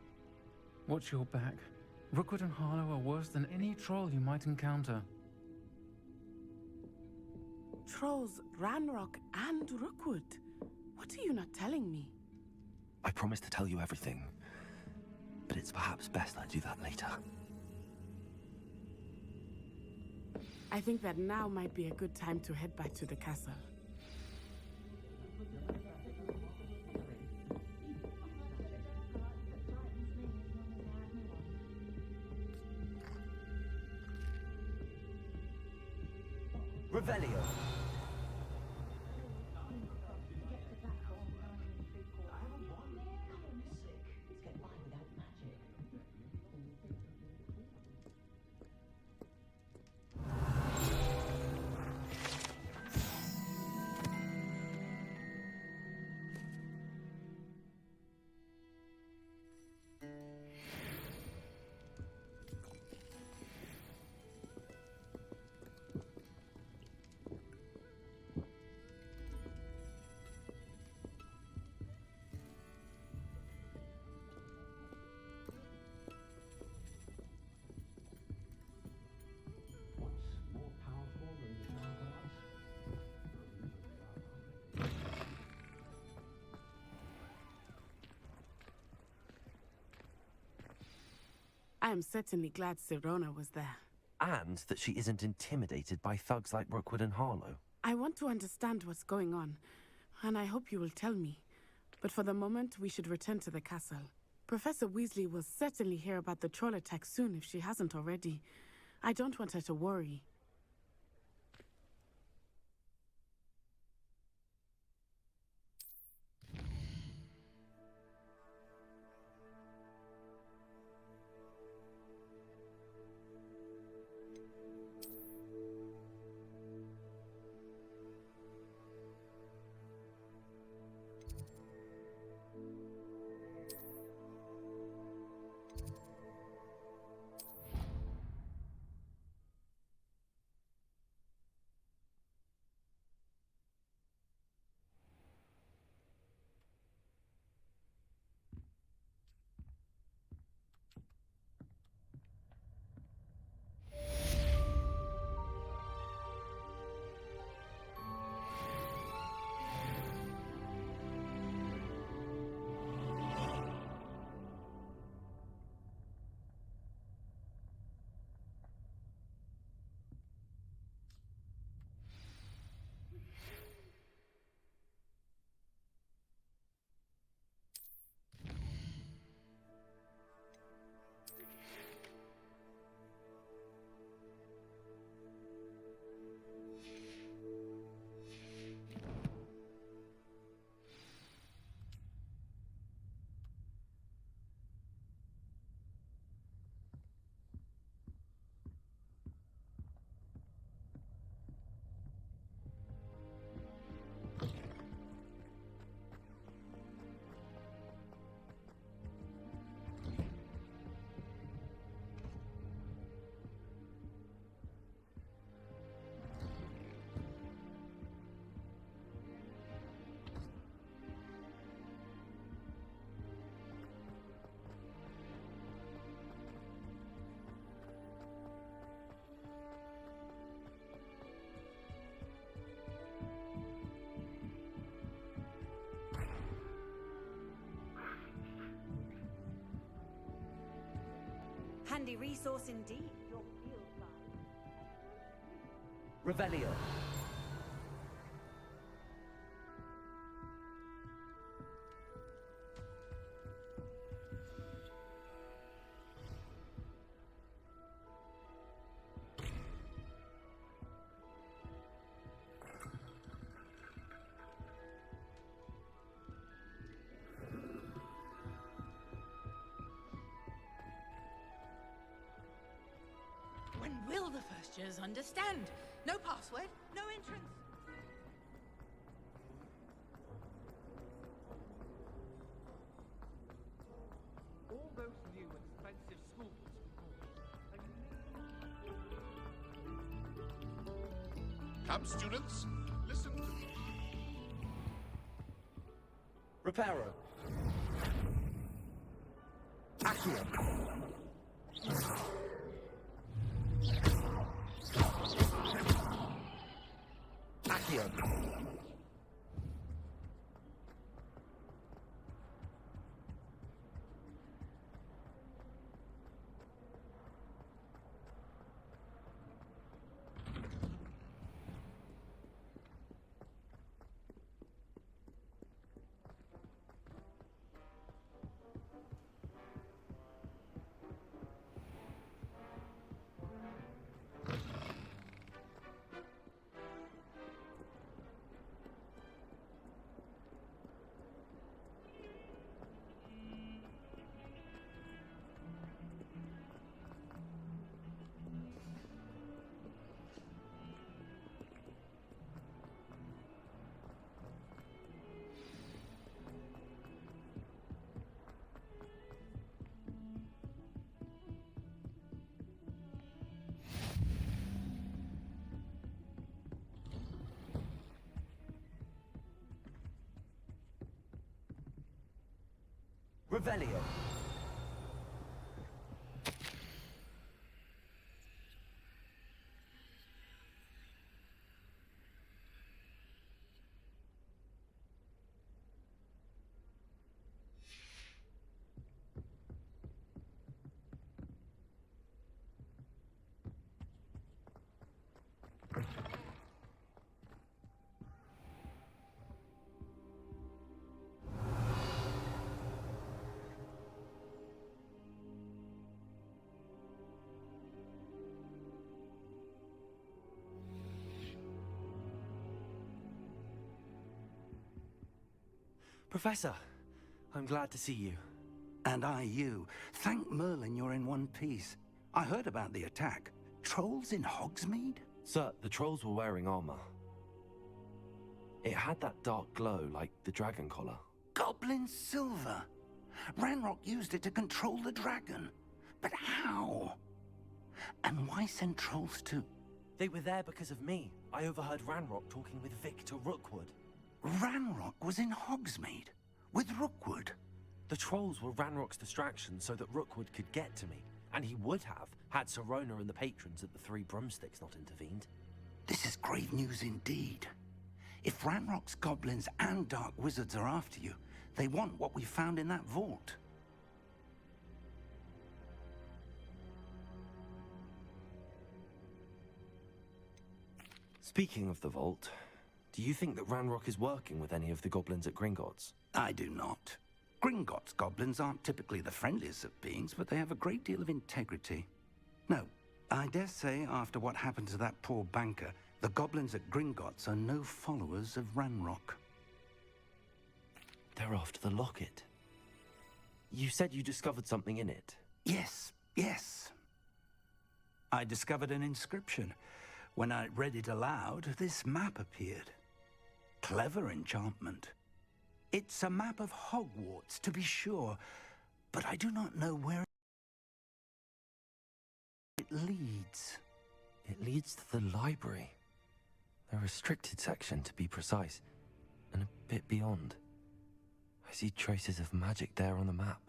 Watch your back. Rookwood and Harlow are worse than any troll you might encounter. Trolls, Ranrock, and Rookwood. What are you not telling me? I promised to tell you everything, but it's perhaps best I do that later. I think that now might be a good time to head back to the castle. Revelio. I am certainly glad Sirona was there. And that she isn't intimidated by thugs like Rookwood and Harlow. I want to understand what's going on, and I hope you will tell me. But for the moment, we should return to the castle. Professor Weasley will certainly hear about the troll attack soon if she hasn't already. I don't want her to worry. Handy resource indeed. Your field Revelio. When will the first years understand? No password, no entrance. All those new expensive schools Come, students, listen to me. Reparo. Accio. Accio. Revelio. Professor, I'm glad to see you. And I you. Thank Merlin you're in one piece. I heard about the attack. Trolls in Hogsmeade? Sir, the trolls were wearing armor. It had that dark glow like the dragon collar. Goblin silver. Ranrock used it to control the dragon. But how? And why send trolls to... They were there because of me. I overheard Ranrock talking with Victor Rookwood. Ranrock was in Hogsmeade? With Rookwood? The trolls were Ranrock's distraction so that Rookwood could get to me. And he would have, had Sirona and the patrons at the Three Broomsticks not intervened. This is grave news indeed. If Ranrock's goblins and dark wizards are after you, they want what we found in that vault. Speaking of the vault, do you think that Ranrock is working with any of the goblins at Gringotts? I do not. Gringotts goblins aren't typically the friendliest of beings, but they have a great deal of integrity. No, I dare say after what happened to that poor banker, the goblins at Gringotts are no followers of Ranrock. They're after the locket. You said you discovered something in it. Yes, yes. I discovered an inscription. When I read it aloud, this map appeared. Clever enchantment. It's a map of Hogwarts, to be sure, but I do not know where it leads. It leads to the library. The restricted section, to be precise, and a bit beyond. I see traces of magic there on the map.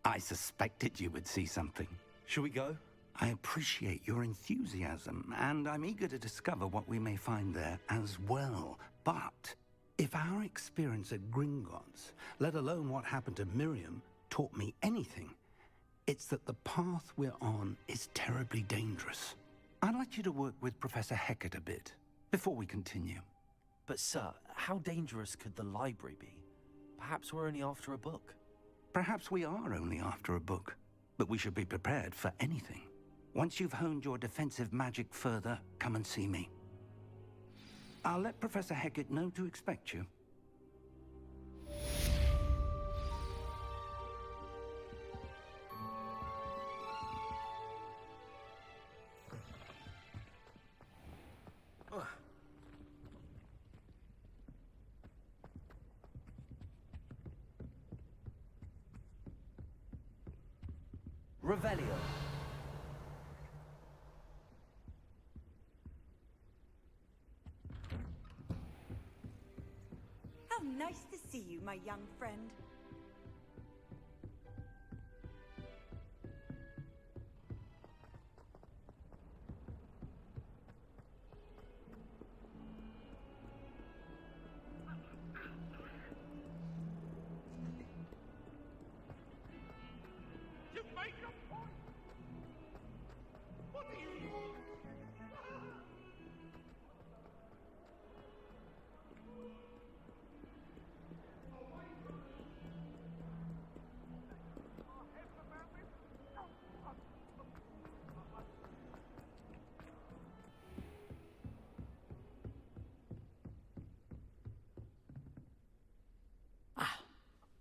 I suspected you would see something. Shall we go? I appreciate your enthusiasm, and I'm eager to discover what we may find there as well. But if our experience at Gringotts, let alone what happened to Miriam, taught me anything, it's that the path we're on is terribly dangerous. I'd like you to work with Professor Hecat a bit before we continue. But sir, how dangerous could the library be? Perhaps we're only after a book. Perhaps we are only after a book, but we should be prepared for anything. Once you've honed your defensive magic further, come and see me. I'll let Professor Hecat know to expect you. Revelio. How nice to see you, my young friend. You made your point. What do you want?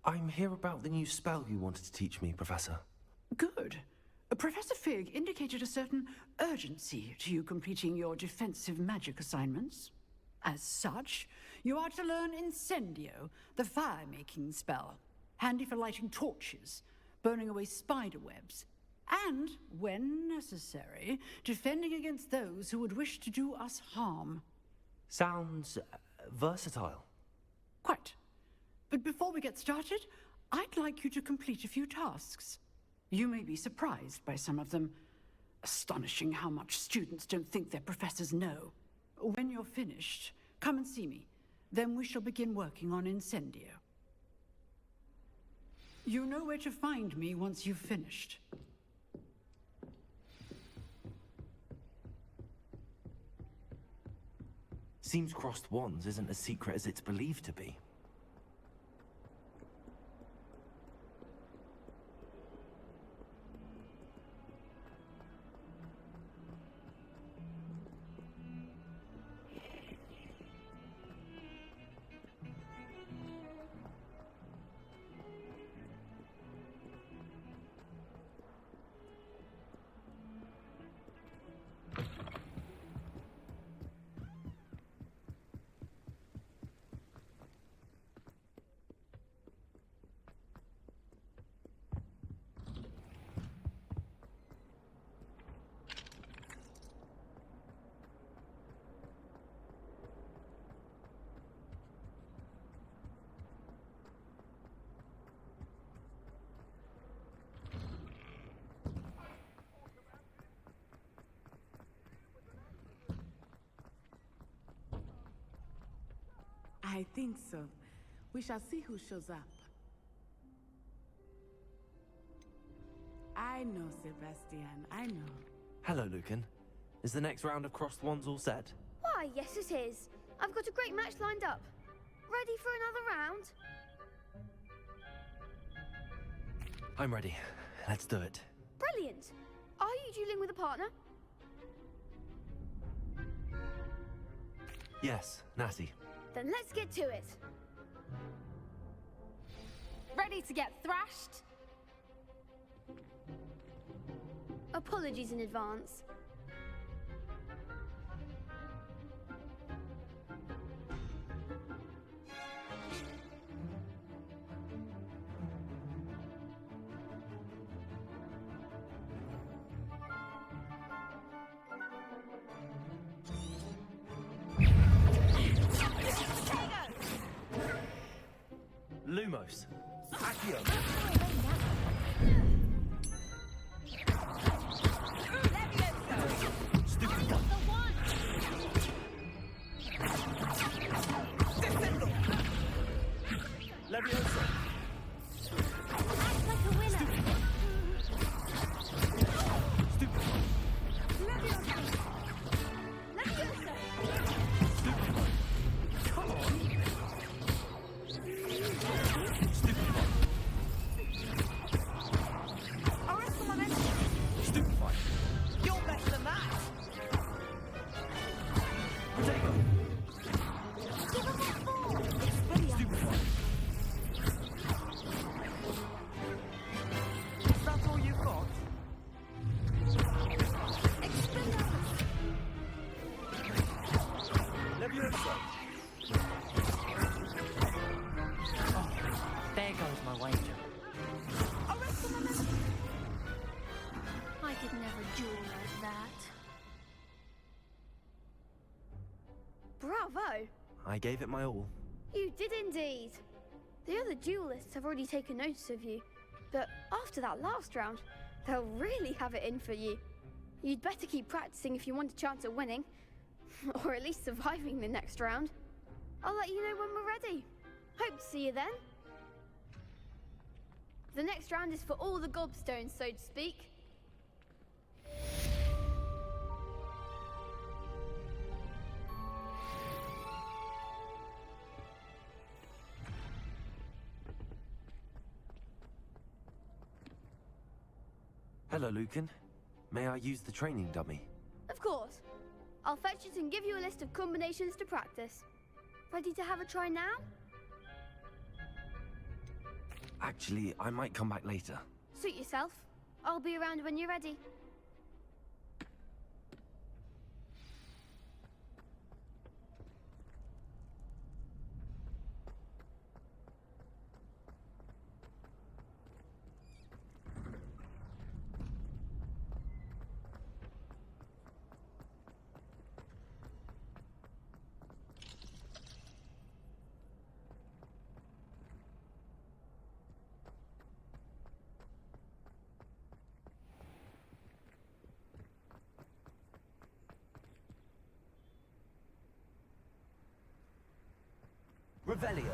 I'm here about the new spell you wanted to teach me, Professor. Good. Professor Fig indicated a certain urgency to you completing your defensive magic assignments. As such, you are to learn Incendio, the fire-making spell, handy for lighting torches, burning away spider webs, and, when necessary, defending against those who would wish to do us harm. Sounds versatile. Quite. But before we get started, I'd like you to complete a few tasks. You may be surprised by some of them. Astonishing how much students don't think their professors know. When you're finished, come and see me. Then we shall begin working on Incendio. You know where to find me once you've finished. Seems crossed wands isn't as secret as it's believed to be. I think so. We shall see who shows up. I know, Sebastian, I know. Hello, Lucan. Is the next round of crossed wands all set? Why, yes it is. I've got a great match lined up. Ready for another round? I'm ready. Let's do it. Brilliant. Are you dueling with a partner? Yes, Natty. Then let's get to it. Ready to get thrashed? Apologies in advance. Lumos. Accio. Stupid one. Levioso. Act like a winner. Stupid one. Levioso. That's all you've got? There goes my wager. I could never duel like that. Bravo! I gave it my all. You did indeed. The other duelists have already taken notice of you, but after that last round, they'll really have it in for you. You'd better keep practicing if you want a chance at winning, or at least surviving the next round. I'll let you know when we're ready. Hope to see you then. The next round is for all the gobstones, so to speak. Hello, Lucan. May I use the training dummy? Of course. I'll fetch it and give you a list of combinations to practice. Ready to have a try now? Actually, I might come back later. Suit yourself. I'll be around when you're ready. Revelio.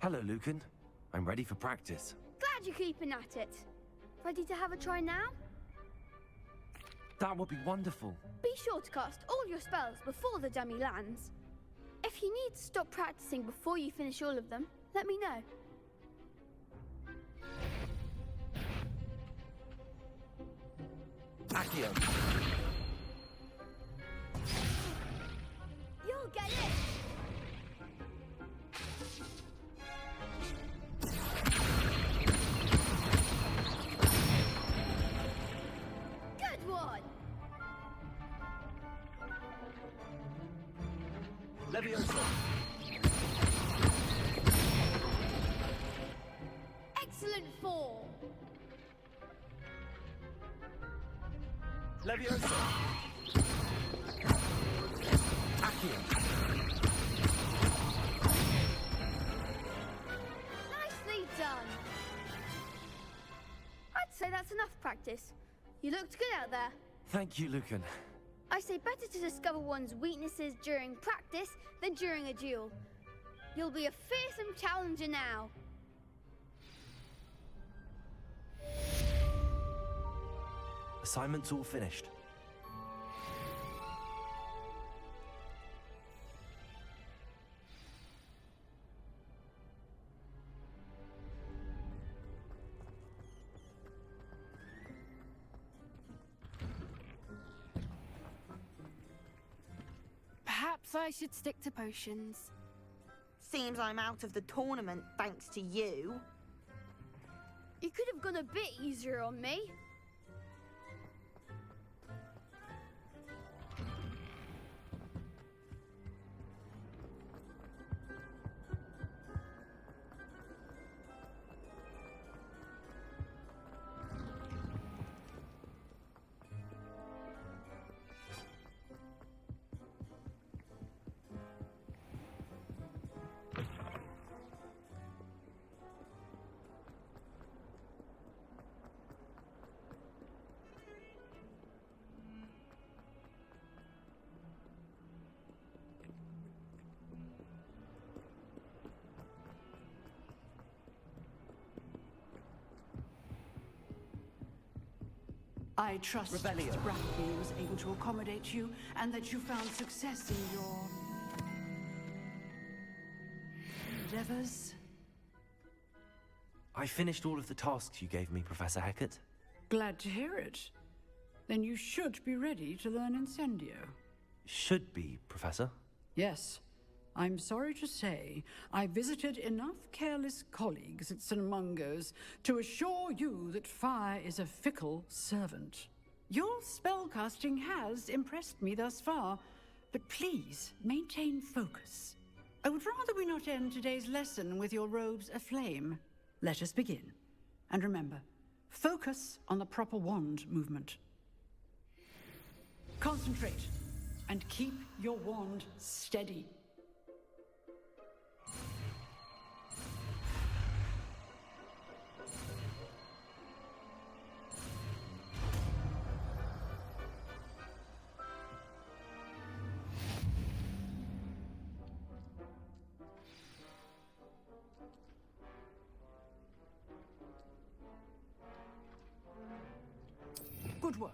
Hello, Lucan. I'm ready for practice. Glad you're keeping at it. Ready to have a try now? That would be wonderful. Be sure to cast all your spells before the dummy lands. If you need to stop practicing before you finish all of them, let me know. Accio. You'll get it! Good one! Leviosa. Excellent form! Leviosa. Accio. Nicely done! I'd say that's enough practice. You looked good out there. Thank you, Lucan. I say better to discover one's weaknesses during practice than during a duel. You'll be a fearsome challenger now. Assignment's all finished. Perhaps I should stick to potions. Seems I'm out of the tournament thanks to you. You could have gone a bit easier on me. I trust Rebellion. that Brackney was able to accommodate you and that you found success in your endeavors. I finished all of the tasks you gave me, Professor Hecat. Glad to hear it. Then you should be ready to learn Incendio. Should be, Professor. Yes. I'm sorry to say, I visited enough careless colleagues at St. Mungo's to assure you that fire is a fickle servant. Your spellcasting has impressed me thus far, but please maintain focus. I would rather we not end today's lesson with your robes aflame. Let us begin. And remember, focus on the proper wand movement. Concentrate, and keep your wand steady. Good work.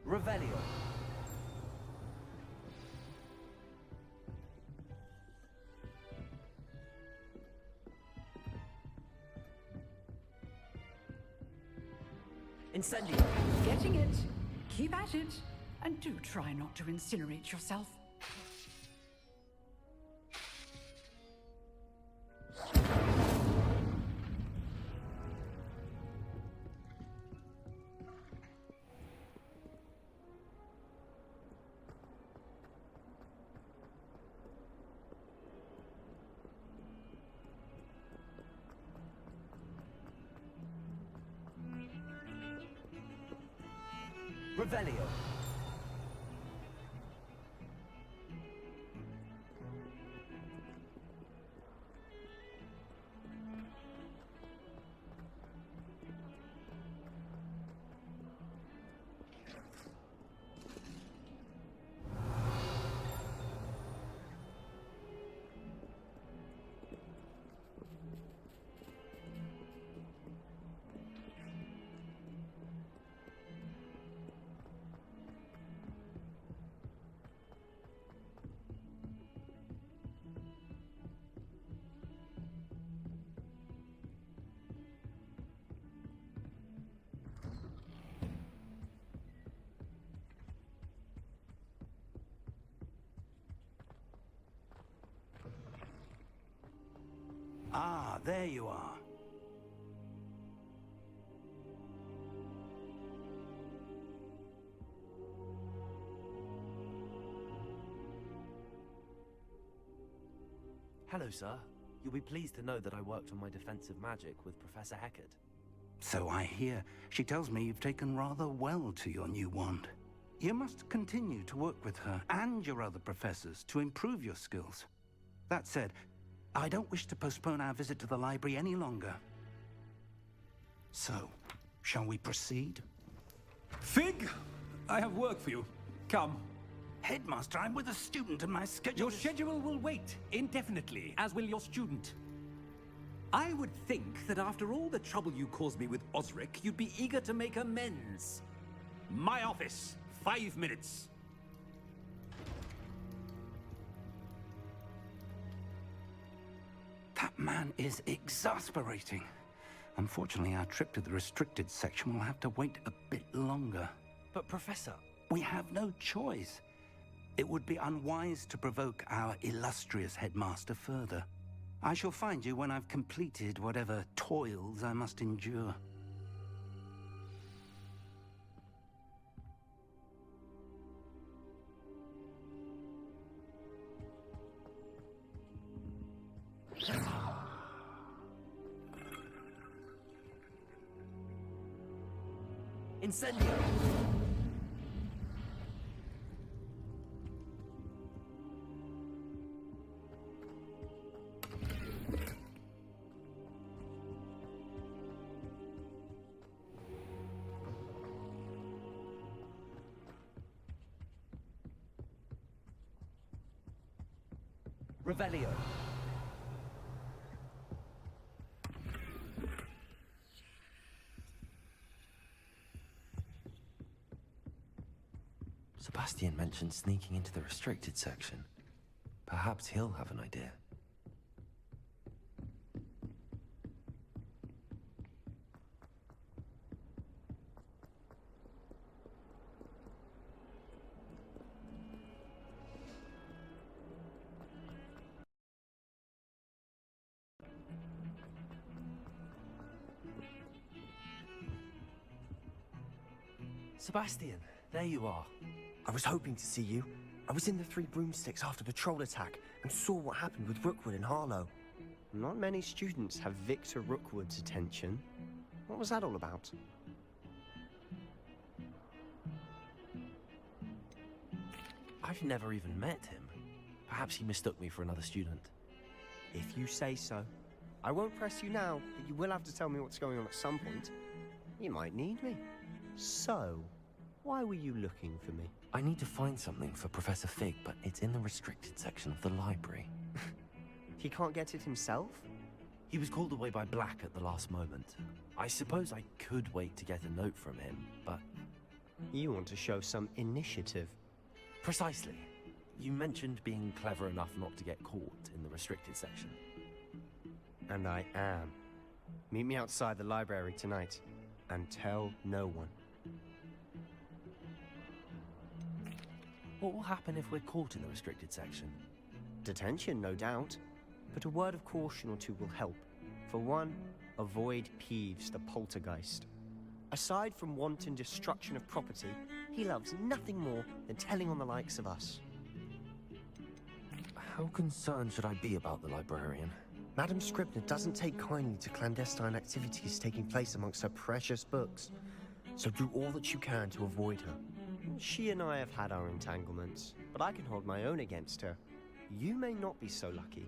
Revelio. Incendio. Getting it. Keep at it. And do try not to incinerate yourself. Revelio. there you are. Hello, sir. You'll be pleased to know that I worked on my defensive magic with Professor Heckard. So I hear. She tells me you've taken rather well to your new wand. You must continue to work with her and your other professors to improve your skills. That said, I don't wish to postpone our visit to the library any longer. So, shall we proceed? Fig! I have work for you. Come. Headmaster, I'm with a student and my schedule Your schedule will wait indefinitely, as will your student. I would think that after all the trouble you caused me with Osric, you'd be eager to make amends. My office, 5 minutes. That man is exasperating. Unfortunately, our trip to the restricted section will have to wait a bit longer. But, Professor... We have no choice. It would be unwise to provoke our illustrious headmaster further. I shall find you when I've completed whatever toils I must endure. Incendio! Revelio. Sebastian mentioned sneaking into the restricted section. Perhaps he'll have an idea. Sebastian, there you are. I was hoping to see you. I was in the Three Broomsticks after the troll attack and saw what happened with Rookwood and Harlow. Not many students have Victor Rookwood's attention. What was that all about? I've never even met him. Perhaps he mistook me for another student. If you say so. I won't press you now, but you will have to tell me what's going on at some point. You might need me. So, why were you looking for me? I need to find something for Professor Fig, but it's in the restricted section of the library. He can't get it himself? He was called away by Black at the last moment. I suppose I could wait to get a note from him, but... You want to show some initiative. Precisely. You mentioned being clever enough not to get caught in the restricted section. And I am. Meet me outside the library tonight, and tell no one. What will happen if we're caught in the restricted section? Detention, no doubt. But a word of caution or two will help. For one, avoid Peeves the poltergeist. Aside from wanton destruction of property, he loves nothing more than telling on the likes of us. How concerned should I be about the librarian? Madame Scribner doesn't take kindly to clandestine activities taking place amongst her precious books. So do all that you can to avoid her. She and I have had our entanglements, but I can hold my own against her. You may not be so lucky.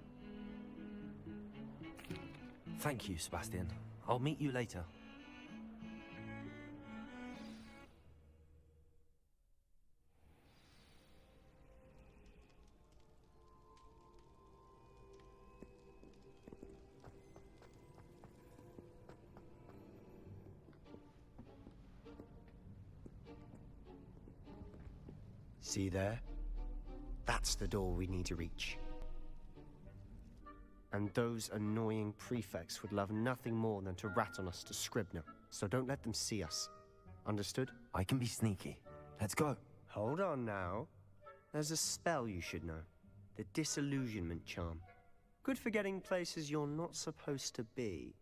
Thank you, Sebastian. I'll meet you later. See there? That's the door we need to reach. And those annoying prefects would love nothing more than to rat on us to Scribner, so don't let them see us. Understood? I can be sneaky. Let's go. Hold on now. There's a spell you should know. The disillusionment charm. Good for getting places you're not supposed to be.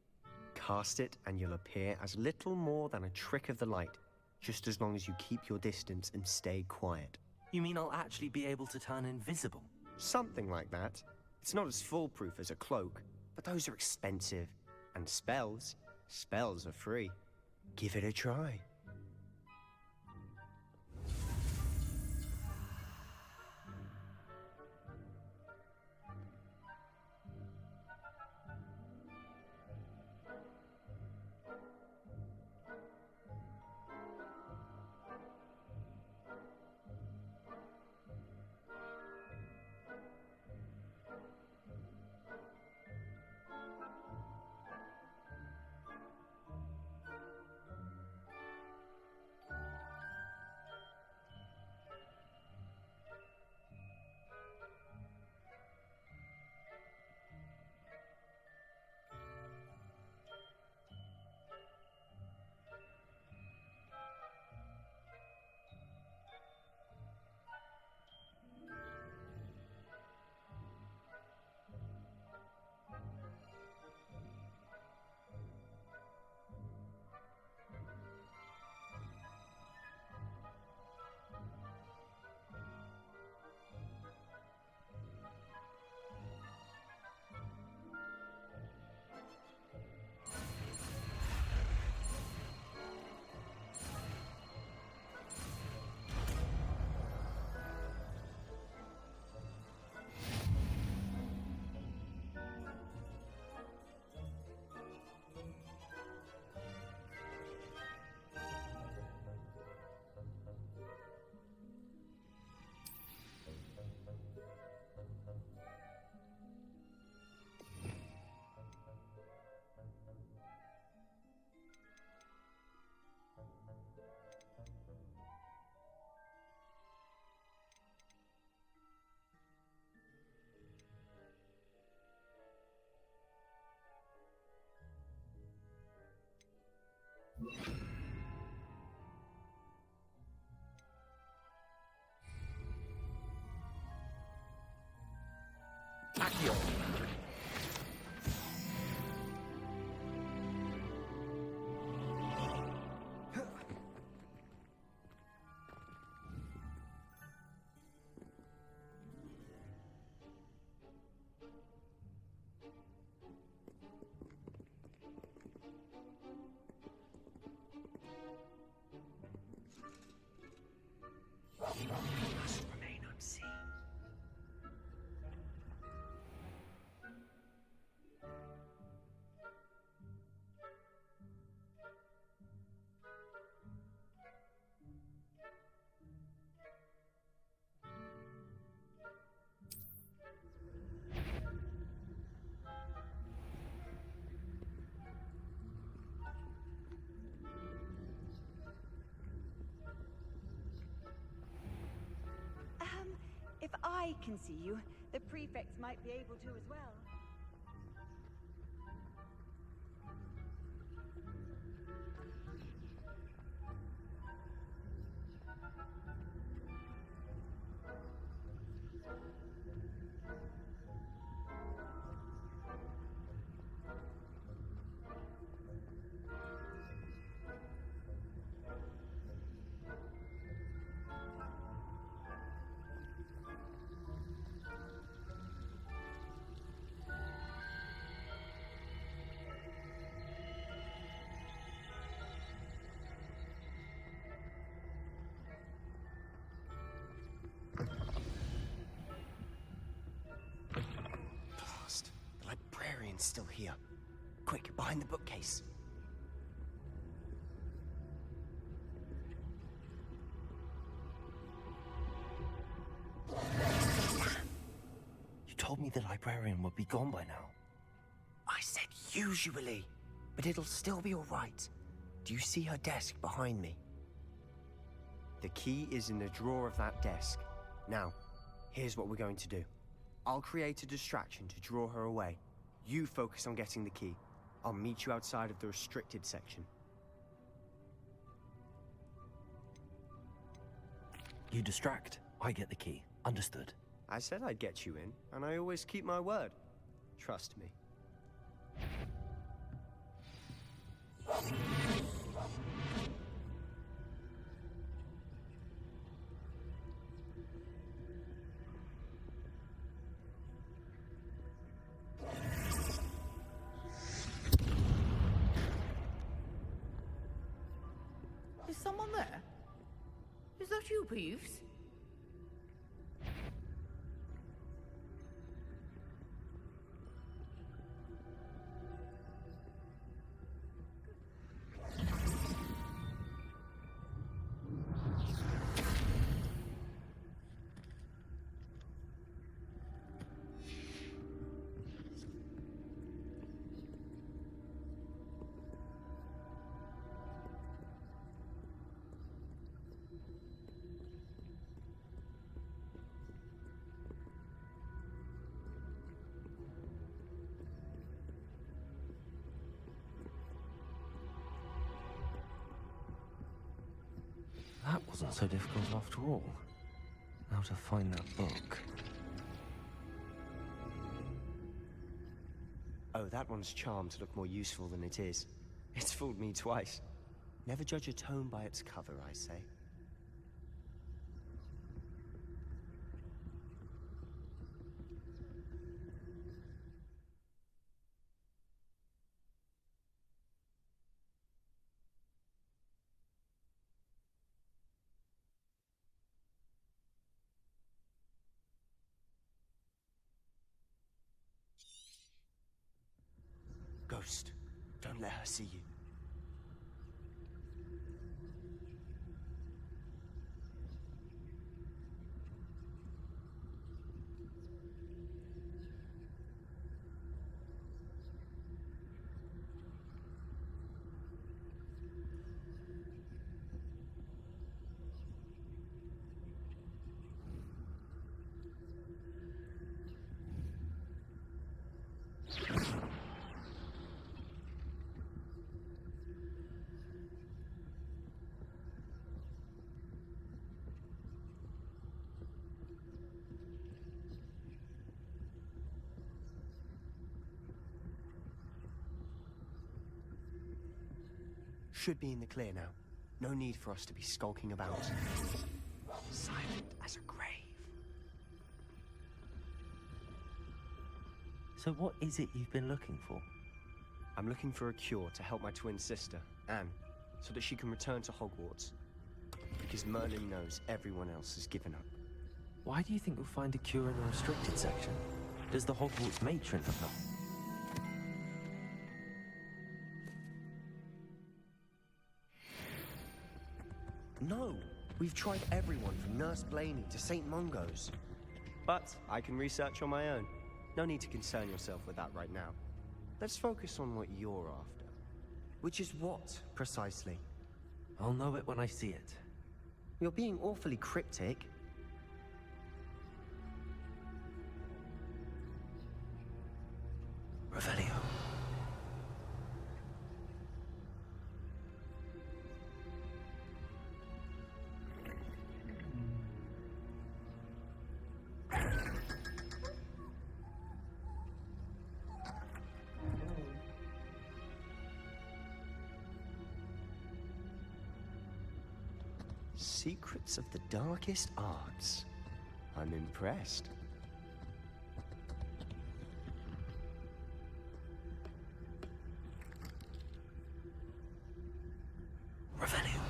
Cast it and you'll appear as little more than a trick of the light, just as long as you keep your distance and stay quiet. You mean I'll actually be able to turn invisible? Something like that. It's not as foolproof as a cloak, but those are expensive. And spells are free. Give it a try. Accio! Must remain unseen. If I can see you, the prefects might be able to as well. Blast. The librarian's still here. Quick, behind the bookcase. You told me the librarian would be gone by now. I said usually, but it'll still be all right. Do you see her desk behind me? The key is in the drawer of that desk. Now, here's what we're going to do. I'll create a distraction to draw her away. You focus on getting the key. I'll meet you outside of the restricted section. You distract, I get the key. Understood. I said I'd get you in, and I always keep my word. Trust me. Is someone there? Is that you, Peeves? That wasn't so difficult after all. Now to find that book. Oh, that one's charmed to look more useful than it is. It's fooled me twice. Never judge a tome by its cover, I say. Ghost, don't let her see you. Should be in the clear now. No need for us to be skulking about. Silent as a grave. So what is it you've been looking for? I'm looking for a cure to help my twin sister, Anne, so that she can return to Hogwarts. Because Merlin knows everyone else has given up. Why do you think you'll find a cure in the restricted section? Does the Hogwarts matron have that? No! We've tried everyone from Nurse Blaney to St. Mungo's. But I can research on my own. No need to concern yourself with that right now. Let's focus on what you're after. Which is what, precisely? I'll know it when I see it. You're being awfully cryptic. Revelio. Secrets of the darkest arts. I'm impressed. Revelio.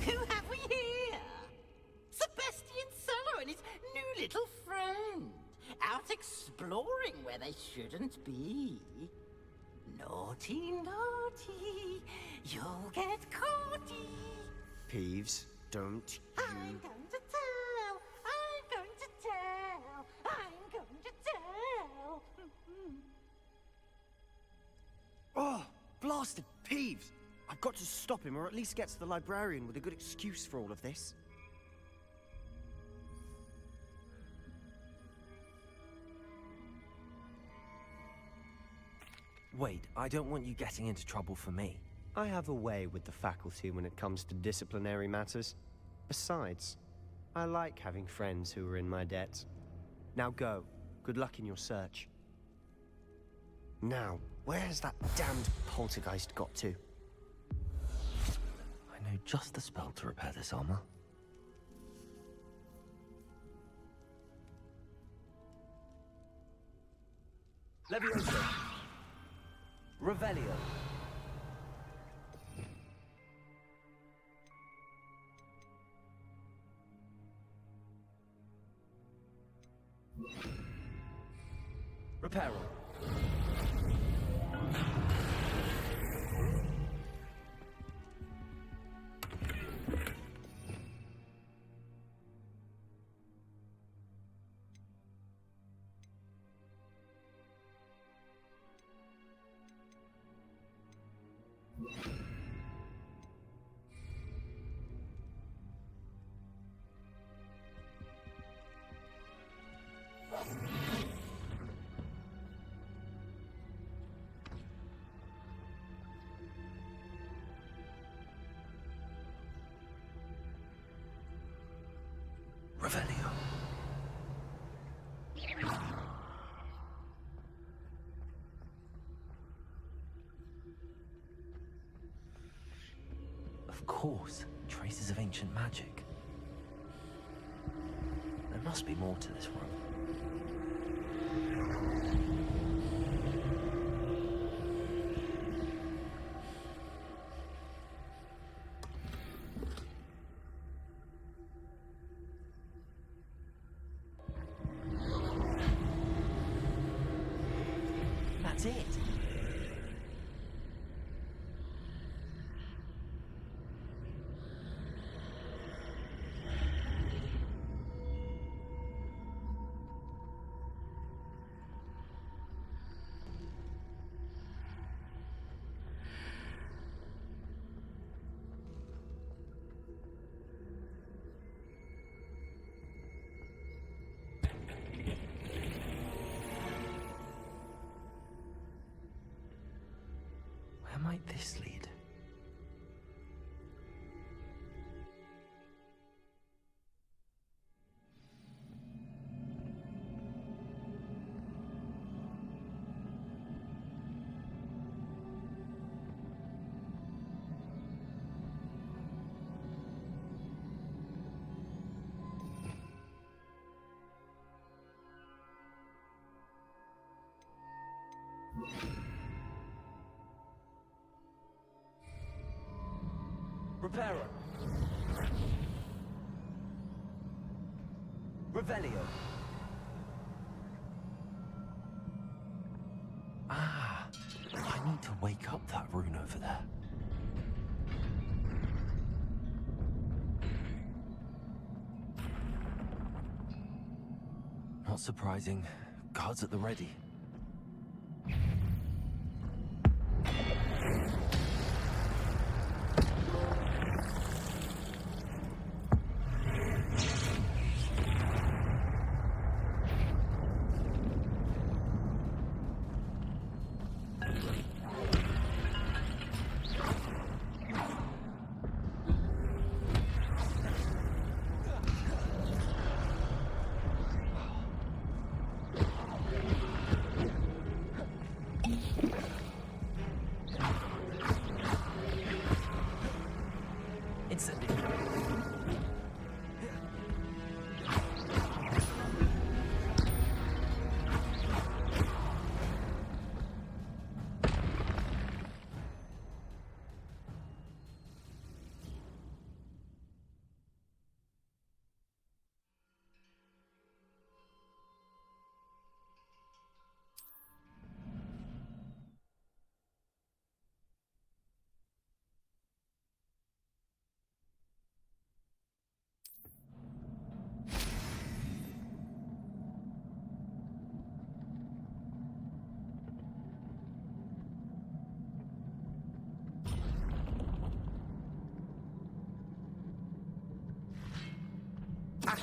Who have we here? Sebastian Cello and his new little friend. Out exploring where they shouldn't be. Naughty, naughty. You'll get caughty. Peeves, don't you... I'm going to tell. got to stop him, or at least get to the librarian with a good excuse for all of this. Wait, I don't want you getting into trouble for me. I have a way with the faculty when it comes to disciplinary matters. Besides, I like having friends who are in my debt. Now go. Good luck in your search. Now, where has that damned poltergeist got to? I know just the spell to repair this armor. Leviosa. Revelio. Reparo. Revelio. Of course, traces of ancient magic. There must be more to this room. That's it. Where might this lead? Reparo. Revelio. Ah, I need to wake up that rune over there. Not surprising. Guards at the ready.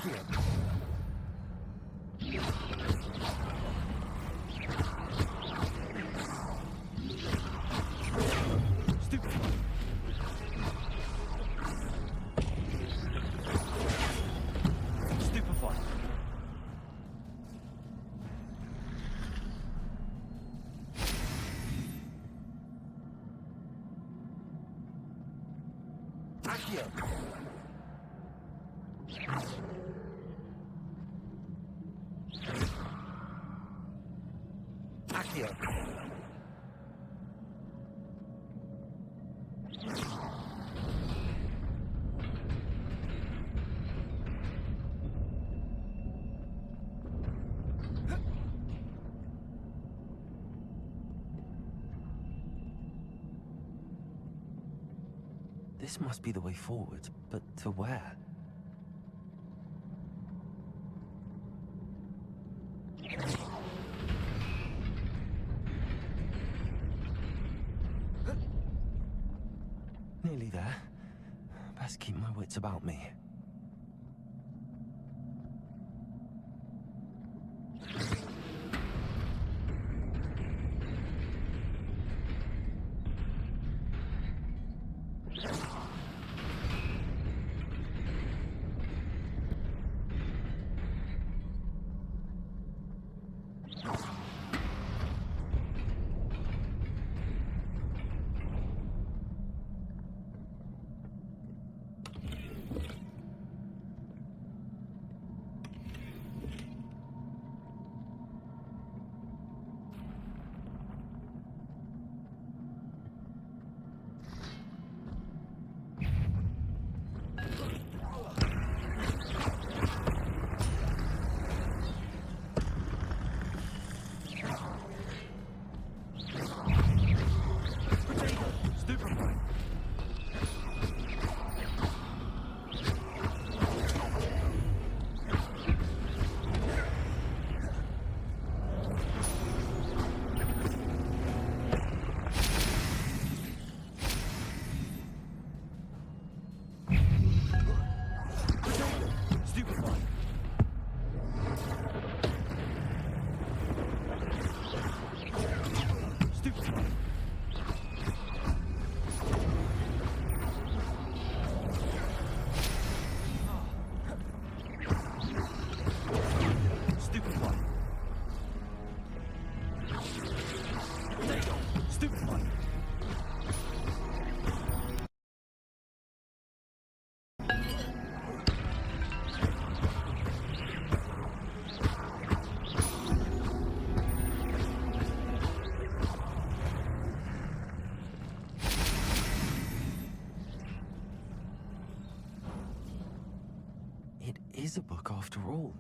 Accio. Stupefy. Stupefy. Accio. Accio. This must be the way forward, but to where? Nearly there. Best keep my wits about me. It is a book after all.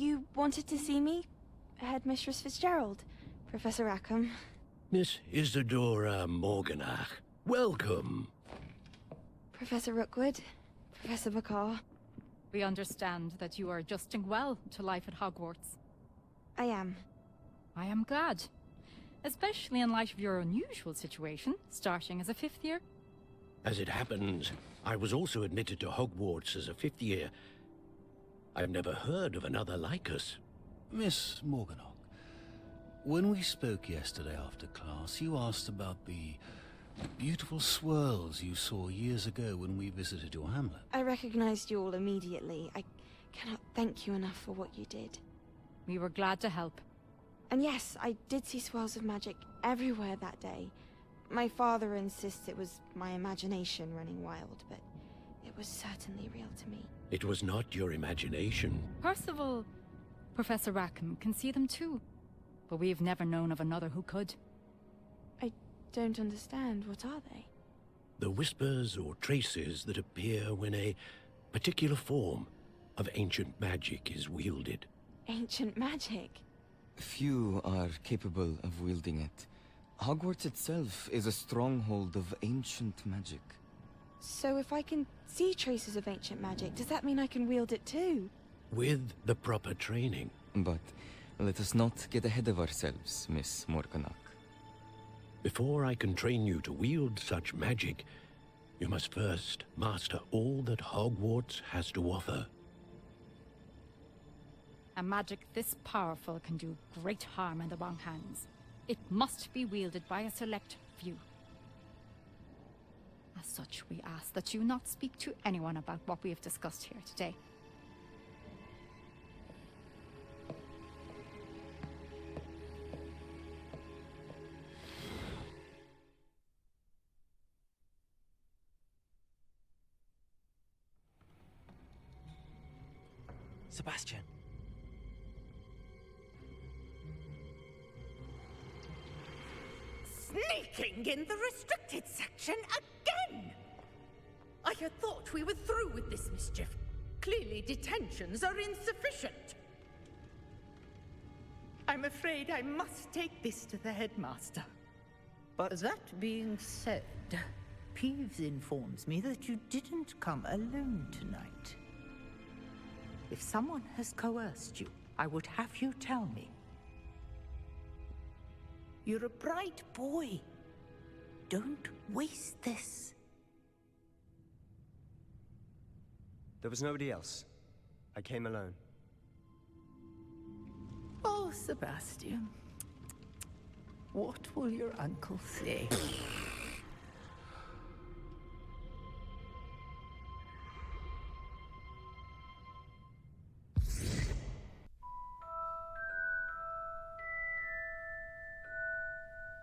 You wanted to see me? Headmistress Fitzgerald, Professor Rackham. Miss Isadora Morganach, welcome. Professor Rookwood, Professor Bakar. We understand that you are adjusting well to life at Hogwarts. I am. I am glad. Especially in light of your unusual situation, starting as a 5th year. As it happens, I was also admitted to Hogwarts as a 5th year. I've never heard of another like us. Miss Morganach, when we spoke yesterday after class, you asked about the beautiful swirls you saw years ago when we visited your hamlet. I recognized you all immediately. I cannot thank you enough for what you did. We were glad to help. And yes, I did see swirls of magic everywhere that day. My father insists it was my imagination running wild, but it was certainly real to me. It was not your imagination. Percival, Professor Rackham can see them too. But we've never known of another who could. I don't understand. What are they? The whispers or traces that appear when a particular form of ancient magic is wielded. Ancient magic? Few are capable of wielding it. Hogwarts itself is a stronghold of ancient magic. So if I can see traces of ancient magic, does that mean I can wield it too? With the proper training. But let us not get ahead of ourselves, Miss Morganach. Before I can train you to wield such magic, you must first master all that Hogwarts has to offer. A magic this powerful can do great harm in the wrong hands. It must be wielded by a select few. As such, we ask that you not speak to anyone about what we have discussed here today. Sebastian. Sneaking in the restricted section again! I had thought we were through with this mischief. Clearly detentions are insufficient. I'm afraid I must take this to the headmaster. But that being said, Peeves informs me that you didn't come alone tonight. If someone has coerced you, I would have you tell me. You're a bright boy. Don't waste this. There was nobody else. I came alone. Oh, Sebastian. What will your uncle say?